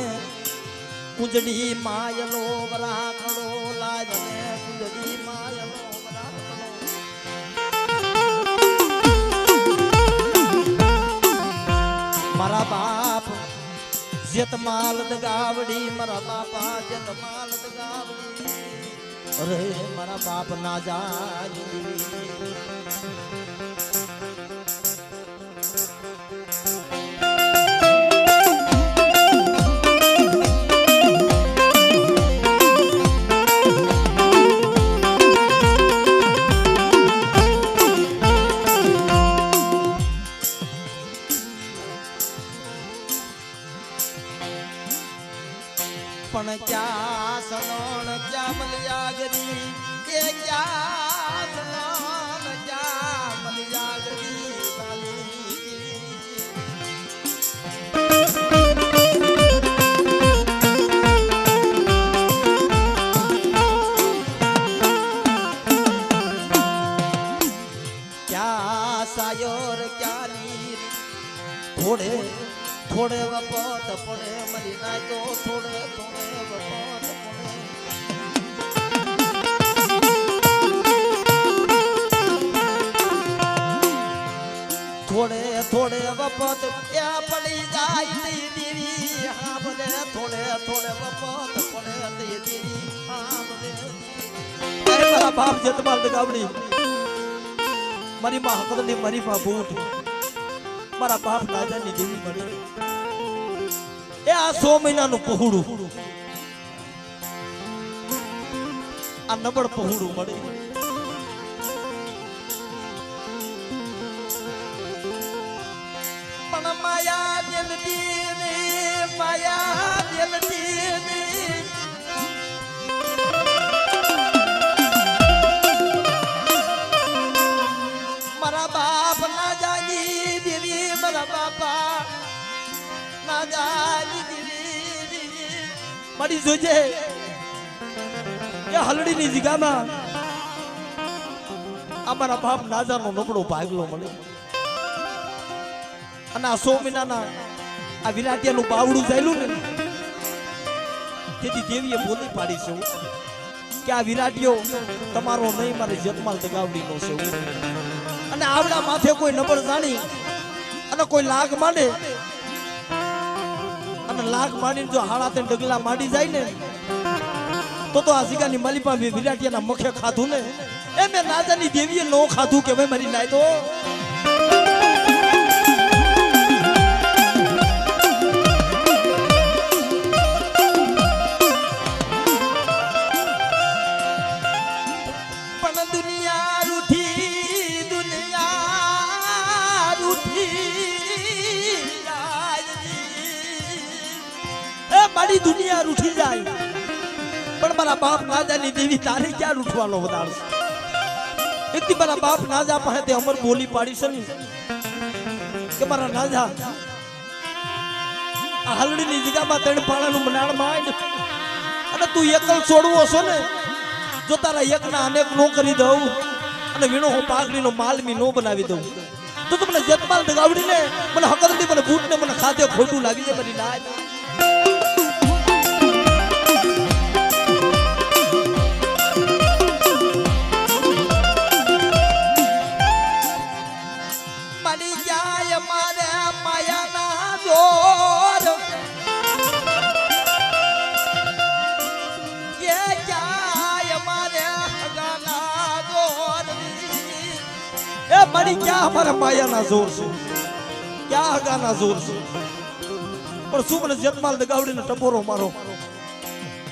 કુંજડી માયલો વરાખડો લાય બને કુંજડી માયલો મારા બાપ જેતમાલ દગાવડી મારા બાપા જેતમાલ દગાવડી અરે મારા બાપ ના જાય પણ ક્યાં સલોણ ક્યાં મલિયા ગરી એ ક્યાં સલોણ ક્યાં મલિયા ગરી ક્યાં સાયોર ક્યાં નીર થોડે થોડે વપત પડે મરી ના તો થોડે થોડે વપત પડે થોડે થોડે વપત એ પડી જાય દેવી હા બને થોડે થોડે વપત પડે દેવી હા બને મારા બાપ જેતમાલ દગાવડી મારી માં હકરની મારી માં બૂટ મારા બાપ રાજાની દેવી મળી એ આ 100 મહિનાનું પહોળું આ નબળ પહોળું મળે પણ માયા દિલતી ને માયા દિલતી ને મારા બાપ ના જાની દેવી મારા બાપા ના જાની મળી જોજે એ હલડી ની જગ્યામાં અમારા બાપ નાજાનો નબળો ભાગલો મળે અને આ 100 મહિનાના આ વિરાટિયાનું બાવડું જાયલું ને તેથી દેવીએ બોલી પાડી છે કે આ વિરાટિયો તમારો નહીં મારે જેતમાલ દગાવડીનો છે અને આવડા માથે કોઈ નબળ જાણી અને કોઈ લાગ માંડે અને લાગ માંડીને જો હાડા તે ડગલા માંડી જાય ને તો આ સિકાની માલિપા વિરાટિયાના મુખે ખાધું ને એ મેં નાજાની દેવીએ નો ખાધું કે ભાઈ મારી લાય તો પણ દુનિયા રૂઠી મારી દુનિયા રૂઠી જાય પણ મારા બાપ નાજાની દેવી તારે ક્યાં રૂઠવાનો વધારશે એકથી મારા બાપ નાજા પાસે તે અમર બોલી પાડી છે કે મારા નાજા આ હલડીની જગ્યામાં ત્રણ પાણાનું મનાણ માંડ અને તું એકલ છોડવો છો ને જો તારા એકના અનેક નો કરી દઉં અને વીણો હું પાઘડીનો માલમી નો બનાવી દઉં તો તમને જેતમાલ દગાવડીને મને હકરડી મને બૂટને મને ખાતે ખોટું લાગી જાય મારી નાજ મારી ક્યાં અમારા માયાના જોર છે ક્યાં હગાના જોર છે પણ શું મને જેતમાલ દગાવડીને ટપોરો મારો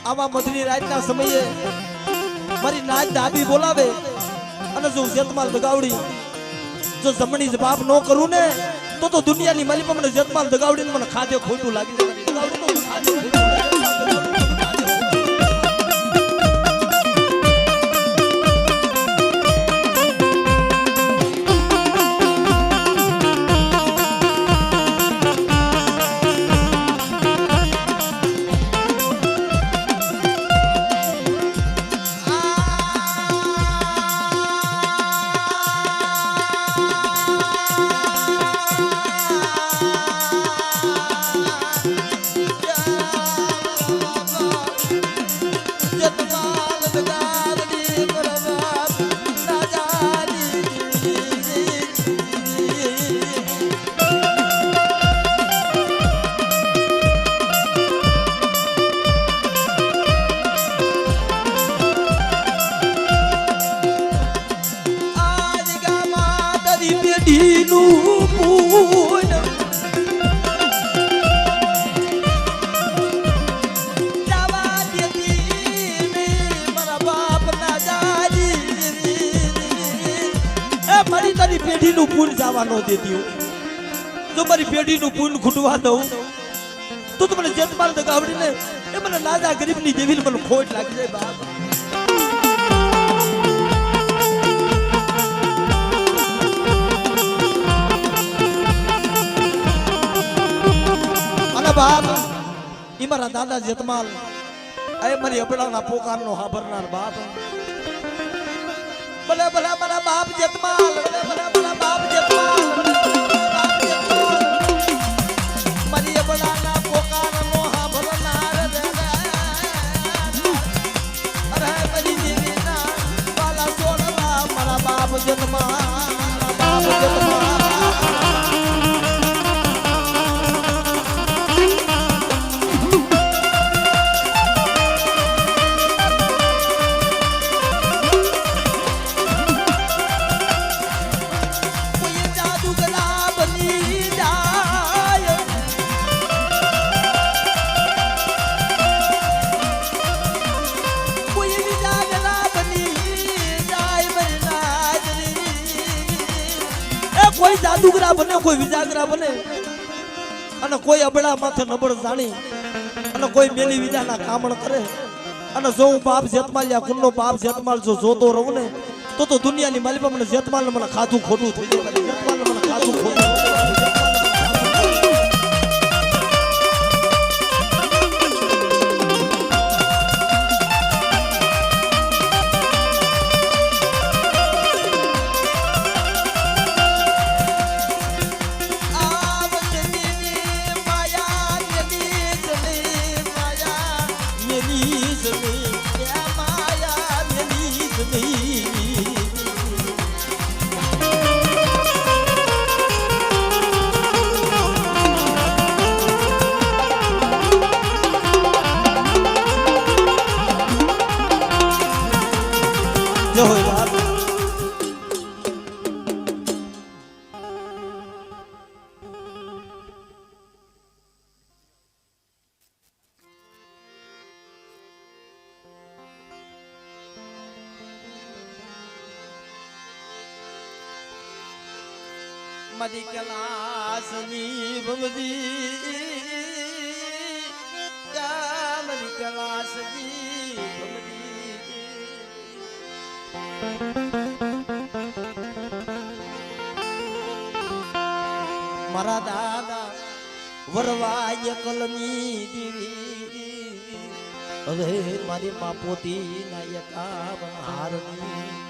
આવા મધની રાતના સમયે મારી નાચ દાબી બોલાવે અને જો જેતમાલ દગાવડી જો જમણી જવાબ ન કરું ને તો દુનિયાની માલિકા મને જેતમાલ દગાવડીને મને ખાધે ખોટું લાગી જાય પેઢીનું પૂન જાવા દેતી મારા બાપના જાજી એ મારી તારી પેઢીનું પૂન જવા ન દેતી જો મારી પેઢીનું પૂન ખૂટવા દઉં તું તો મને જેતમાલ દગાવડીને એ મને નાજા ગરીબની જેવી મને ખોટ લાગી જાય બાપ બાપ ઈ મારા દાદા જેતમાલ એ મારી અબડાના પોકારનો હાભરનાર બાપ ભલે ભલે મારા બાપ જેતમાલ ભલે ભલે બાપ જેતમાલ મારી અબડાના પોકારનો હાભરનાર અરે મારી દેવીના વાલા સોનલા મારા બાપ જેતમાલ બાપ જેતમાલ કોઈ જાદુગરા બને કોઈ વિજાગરા બને અને કોઈ અબડા માથે નબળ જાણી અને કોઈ મેલી વિજાના કામણ કરે અને જો હું બાપ જેતમાલિયા કુલનો બાપ જેતમાલ જો જોતો રહું ને તો દુનિયાની માલિકા મને જેતમાલ ને મને ખાધું ખોટું થઈ જાય જેતમાલ ને મને ખાધું ખોટું મારી કલાસની ભમદી મારી કલાસની ભમદી મારા દાદા વરવાય કલની દેવી હવે મારી મા પોતી નાયકા હારની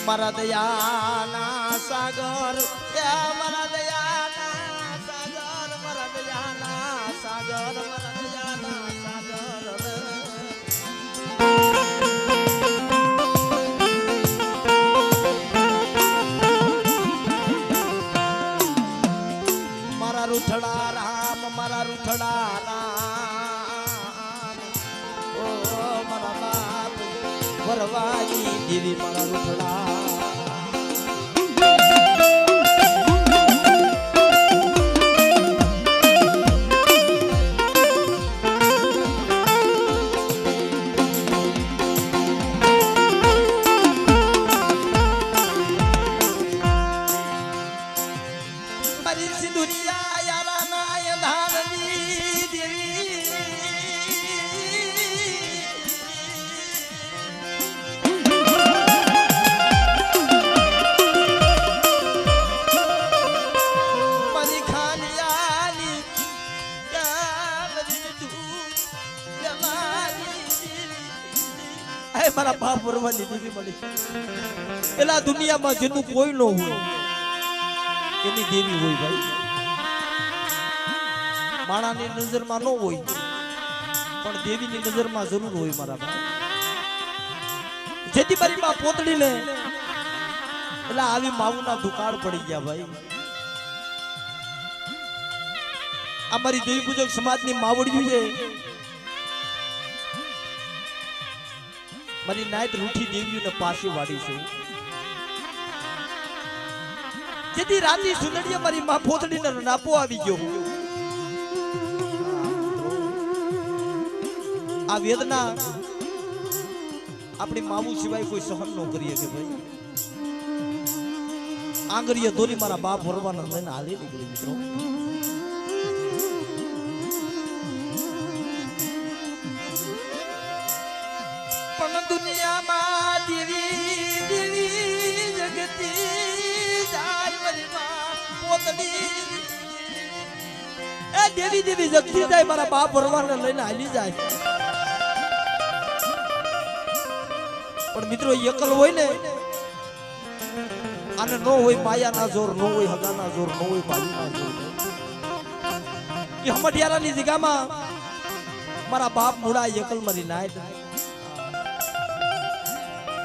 મારા દયાના સાગર મારા દયાના સાગર મારા દયાના સાગર મારા દયાના સાગર મારા રૂઠડા રામ મારા રૂઠડા રામ ઓ મારા બાપ વરવાની દેવી મારા રૂઠડા મારા બાપ વરવાની દેવી મળી એલા દુનિયામાં જેનું કોઈ ન હોય એની દેવી હોય ભાઈ માણાની નજરમાં ન હોય પણ દેવીની નજરમાં જરૂર હોય મારા બાપ. જેથી મારી માં પોતડીને એટલે આવી માવુના દુકાળ પડી ગયા ભાઈ. અમારી દેવી પૂજક સમાજની માવડિયું છે. મારી નાયત રૂઠી દેવીઓને પાછી વાળી છે. જેથી રાતી સુનડીએ મારી માં પોતડીને નાપો આવી ગયો. આ વેદના આપણી માવું સિવાય કોઈ સહન ન કરીએ કે ભાઈ. આંગળીએ દોરી મારા બાપ વરવાના લઈને હાલી નીકળી મિત્રો. પણ દુનિયામાં દેવી દેવી જગતી જાય મારી માં પોતડી. એ દેવી દેવી જગતી જાય મારા બાપ વરવાના લઈને હાલી જાય. પણ મિત્રો એકલ હોય ને આને નો હોય માયાના જોર, નો હોય હગાના જોર, નો હોય બાજુના જોર. એ હમઢિયારાની જગ્યામાં મારા બાપ મુડા એકલ મારી નાયત.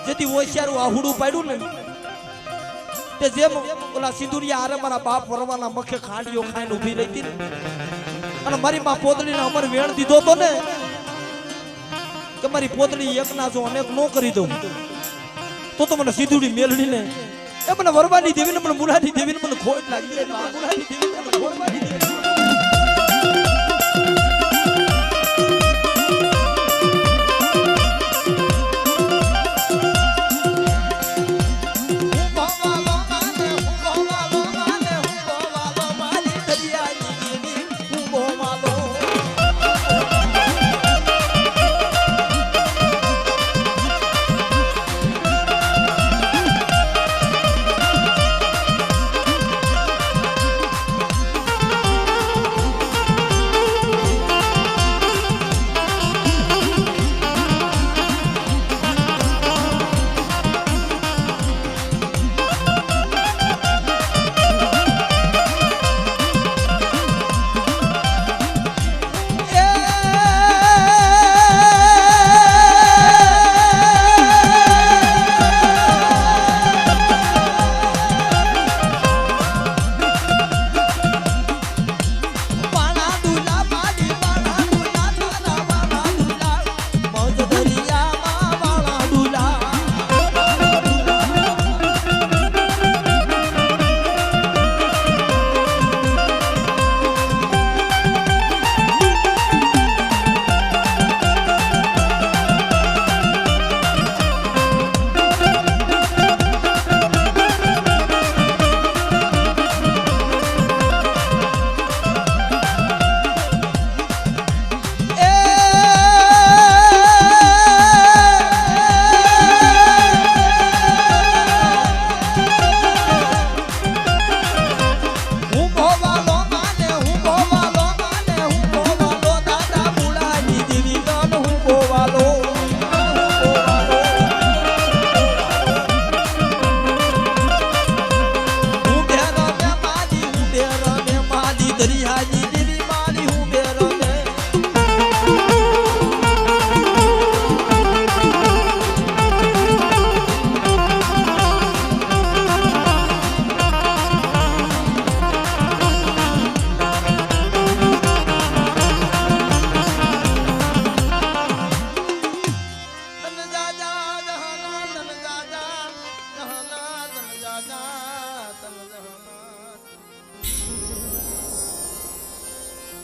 જેથી હોશિયારું આહુડું પાડ્યું ને તે જેમ ઓલા સિંદુરિયા આરે મારા બાપ વરવાના મખે ખાંડીઓ ખાઈને ઊભી રહી હતી ને અને મારી માં પોતડીને અમર વેણ દીધો તો ને કે મારી પોતડી એકના જો અનેક નો કરી દઉં તો મને સીધુડી મેલડીને એ મને વરવાની દેવીને મને મુરારી દેવીને મને ખોટ લાગી જાય. મુરારી દેવીને મને વરવાની દેવી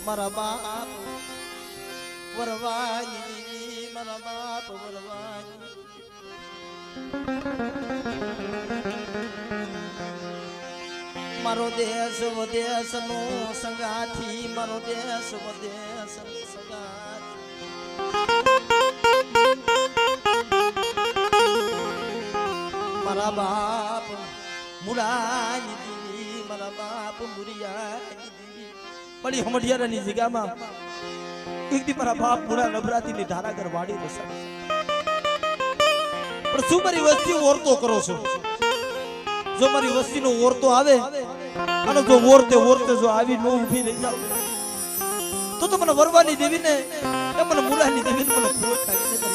મારા બાપ વરવાની, મારા બાપ વરવાની. મારો દેશ વદેશ નો સંગાથી, મારો દેશ વદેશ નો સંગાથી. મારા બાપ મુરાની દીવી, મારા બાપ મુરિયાની દીવી. બડી હમઢિયારાની જગ્યામાં એક દી મારા બાપ મુરા નવરાત્રીની ધારાગર વાડી રસા. પણ શું મારી વસ્તી ઓરતો કરો છો? જો મારી વસ્તીનો ઓરતો આવે અને જો ઓરતે ઓરતે જો આવી નો ઊભી રહી જાવ તો મને વરવાની દેવીને એ મને મુરારી ભગવાનની દેવી મને ખોટ લાગી છે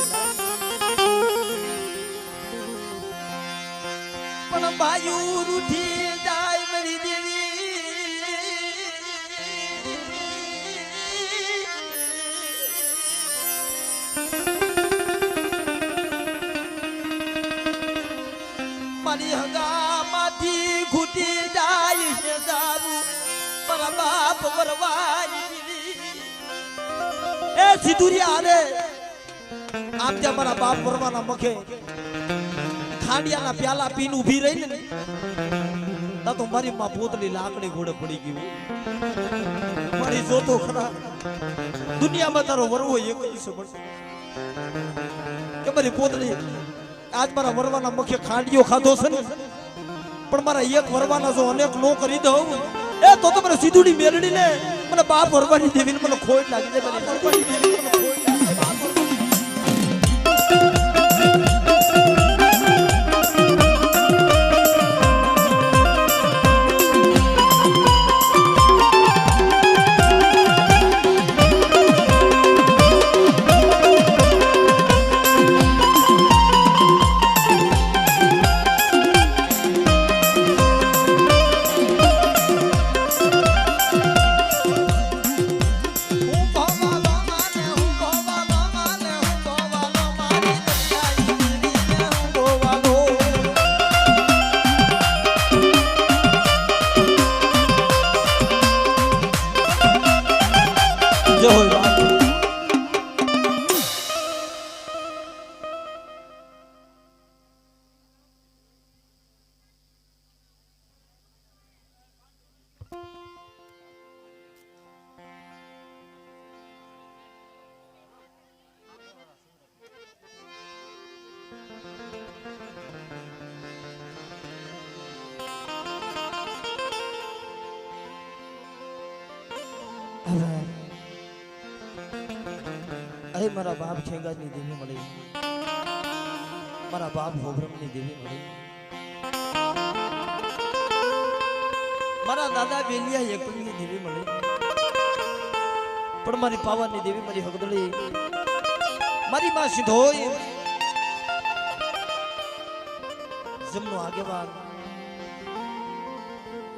પણ બાયુ રૂઠી જાય મારી દેવી મારી હંગામાંથી ઘૂટી જાય છે સારું મારા બાપ વરવાઈ એ સિધુરિયા રે આમ ત્યાં મારા બાપ વરવાના મખે ખાંડિયાના પ્યાલા પીન ઊભી રહી ને તો મારી માં પોતલી લાકડી ઘોડે પડી ગઈ મારી જોતો ખરા દુનિયામાં તારો વરવો એક જ સમજશે કે મારી પોતલી આજ મારા વરવાના મુખ્ય ખાંડિયો ખાધો છે ને પણ મારા એક વરવાના જો અનેક નો કરી દઉં એ તો મને સીધુડી મેરડી ને મને બાપ વરવાની દેવીને મને ખોટ લાગી છે મને વરવાની દેવીને મને ખોટ લાગી છે બાપ अरे मारा बाप खेंगाजनी देवी मળી મારા બાપ હોબ્રમની દેવી મળી મારા દાદા બેલિયા એકની દેવી મળી પણ મારી પાવાની દેવી મારી હગદળી મારી માં સિધોઈ જમનો આગેવાન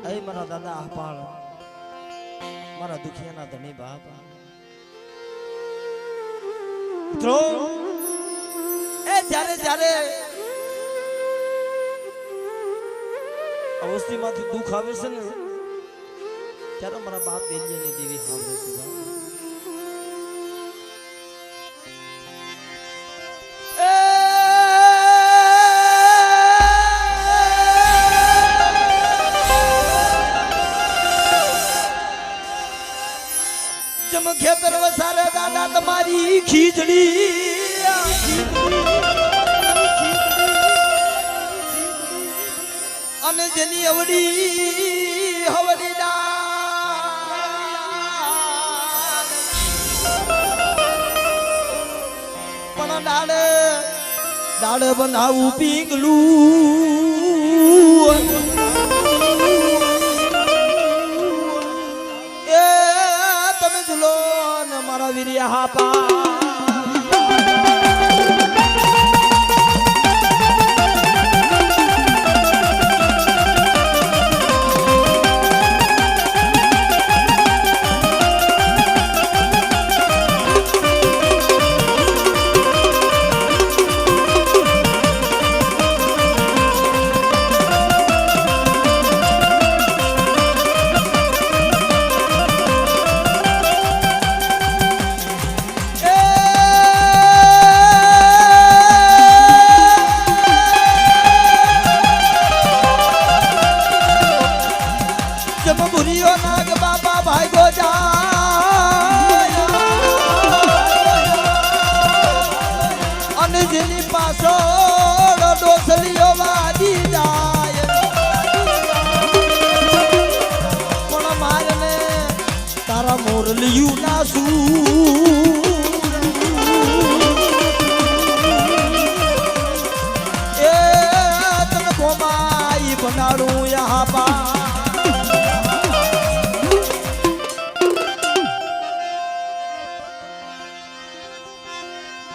અરે મારા દાદા આપાળ મારા દુખિયાના ધણી બાપ મિત્રો એ જ્યારે જ્યારે અવસ્થીમાંથી દુઃખ આવે છે ને ત્યારે મારા બાપ બેલિયાની દેવી સાંભળે છે ખેતર વસારે દાદા તમારી ખીચડી અને જેની અવડી હવડી પણ ડાળે ડાળે બનાવું પીંગલું મારા વીર્યા હાપા મોરલિયું ના એ તને કોમાઈ બનાડું યહાં પા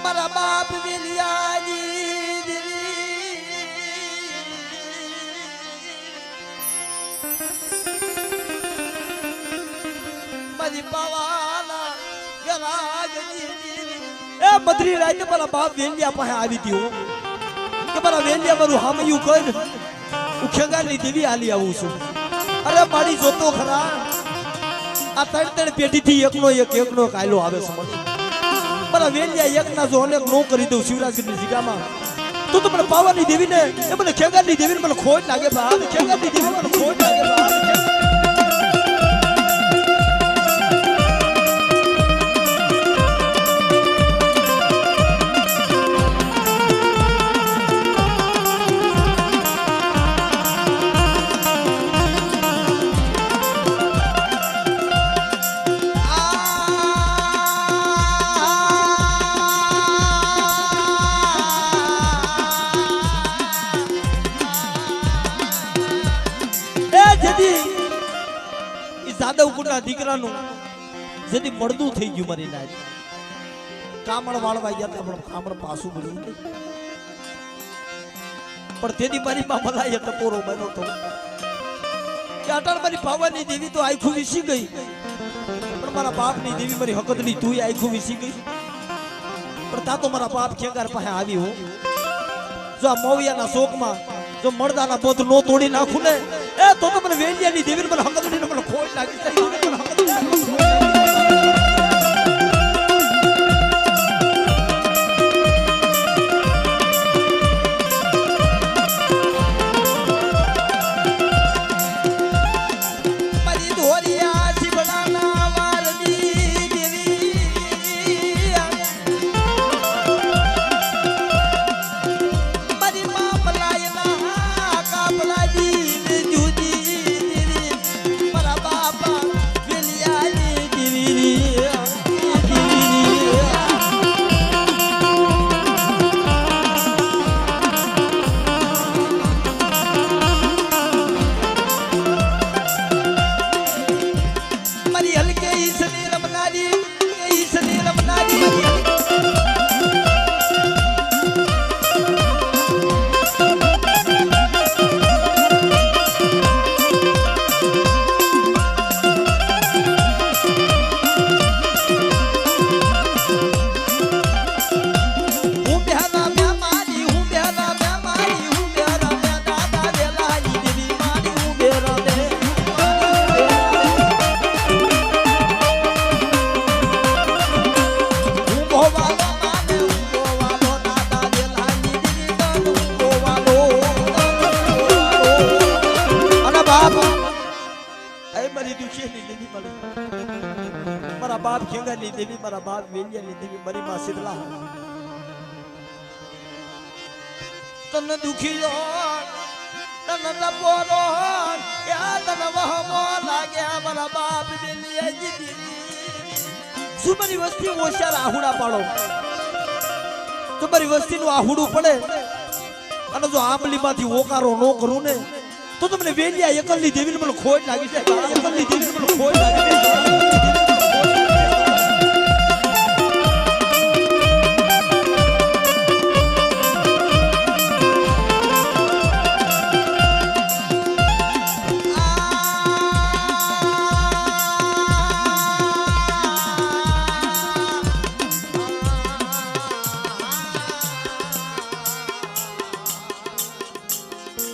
મારા બાપ વેલિયાજી મારી પાવાના ગરાગજી એ મધરી રાતે મારા બાપ વેલિયા પાસે આવી હતી કે મારા વેલિયા મારું હામયું કર હું ખેંગારની દેવી હાલી આવું છું અરે મારી જોતો ખરા આ ત્રણ પેઢીથી એકનો કાયલો આવે છે મારા વેલિયા એકના જો અનેક નો કરી દઉં શિવરાજની જગ્યામાં તું તો મને પાવાની દેવી ને એ મને ખેંગારની દેવી મને ખોટ લાગે બા ખેંગારની દેવી મને ખોટ લાગે બા જાદવપુરના દીકરાનું જેથી મળદું થઈ ગયું મારી નાય કામળ વાળવા ગયા પણ કામળ પાછું મળ્યું નહીં પણ તેની મારી માં મલાય ટપોરો બન્યો તો કે અટાર મારી પાવાની દેવી તો આખું વિસી ગઈ પણ મારા બાપની દેવી મારી હકતની તું આખું વિસી ગઈ પણ તા તો મારા બાપ ખેંગાર પાસે આવી હો જો આ મોવિયાના શોકમાં જો મળદાના પોત નો તોડી નાખું ને એ તો મને વેલિયાની દેવી મને હકતની મને ખોટ લાગી છે મારા બાપ ખેંગાની દેવી મારા બાપ વેલિયાની દેવી મારી માં શીતલા તને દુખી તને લપોરો યા તને વહમો લાગ્યા મારા બાપ વેલિયાની દેવી સુમરી વસ્તી ઓશિયાર આહુડા પાડો તમારી વસ્તીનું આહુડું પડે અને જો આંબલીમાંથી ઓકારો નો કરું ને તો તમને વેલિયા એકલની દેવીને મને ખોટ લાગી છે એકલની દેવીને મને ખોટ લાગી છે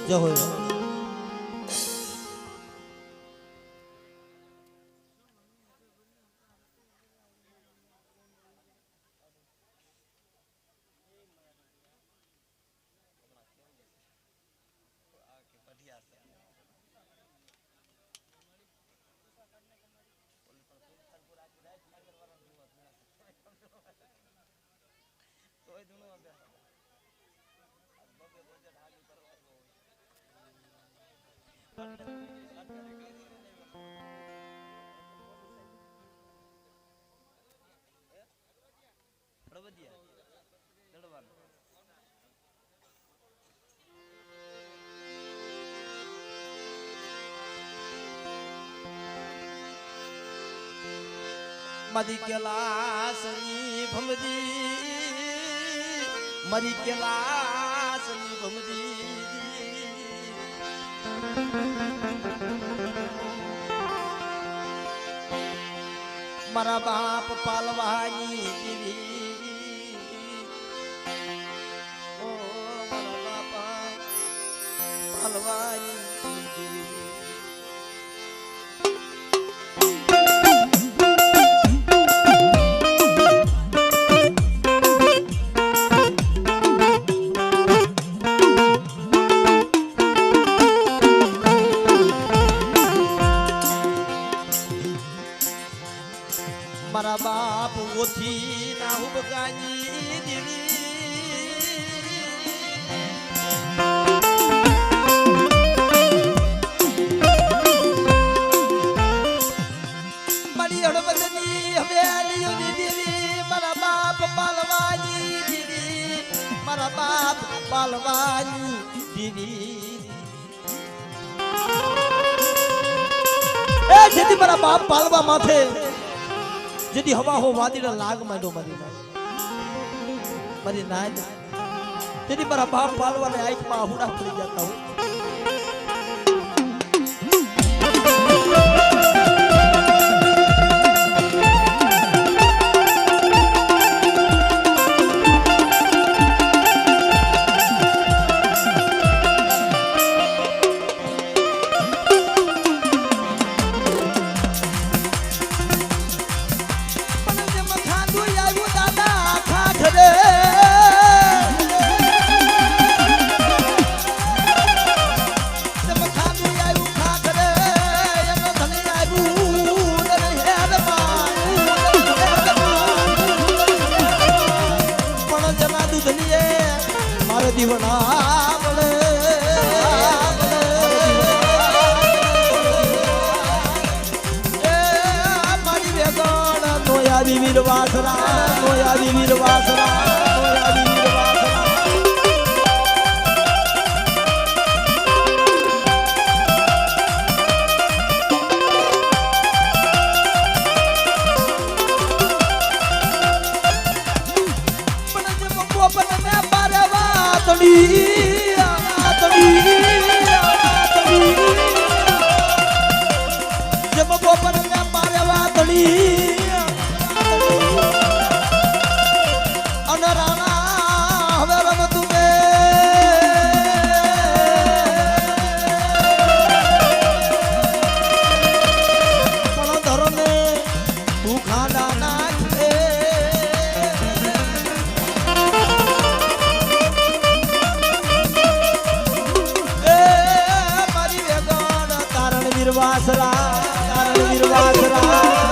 જય હો મદી કેલાસની ભમદી મરી કેલાસ ની ભમરી મારા બાપ પાલવાની દીવી ઓ મારા બાપા પાલવાની દીવી મારા બાપ ઓછી ના ઉબગાની દીવી મારી હળવદની હવેલીઓની દેવી મારા બાપ પાલવાની દીવી મારા બાપ પાલવાની દીવી એ જેથી મારા બાપ પાલવા માથે જેથી હવા હો વાદીના લાગ માંડો મારી નાય તેથી મારા બાપ પાલવાને આંખમાં હુડા પડી જતા હોય દીવના બળે મારી વેગણ નોયા વીર વાસરા નોયા વીર વાસરા નોયા વીર વાસરા જબ બોપર ને મારે વાતડી અનરાણા હવે રમતું મે પણ ધરમે તું ખાડા નાખે વાસરા કારણ વીર વાસરા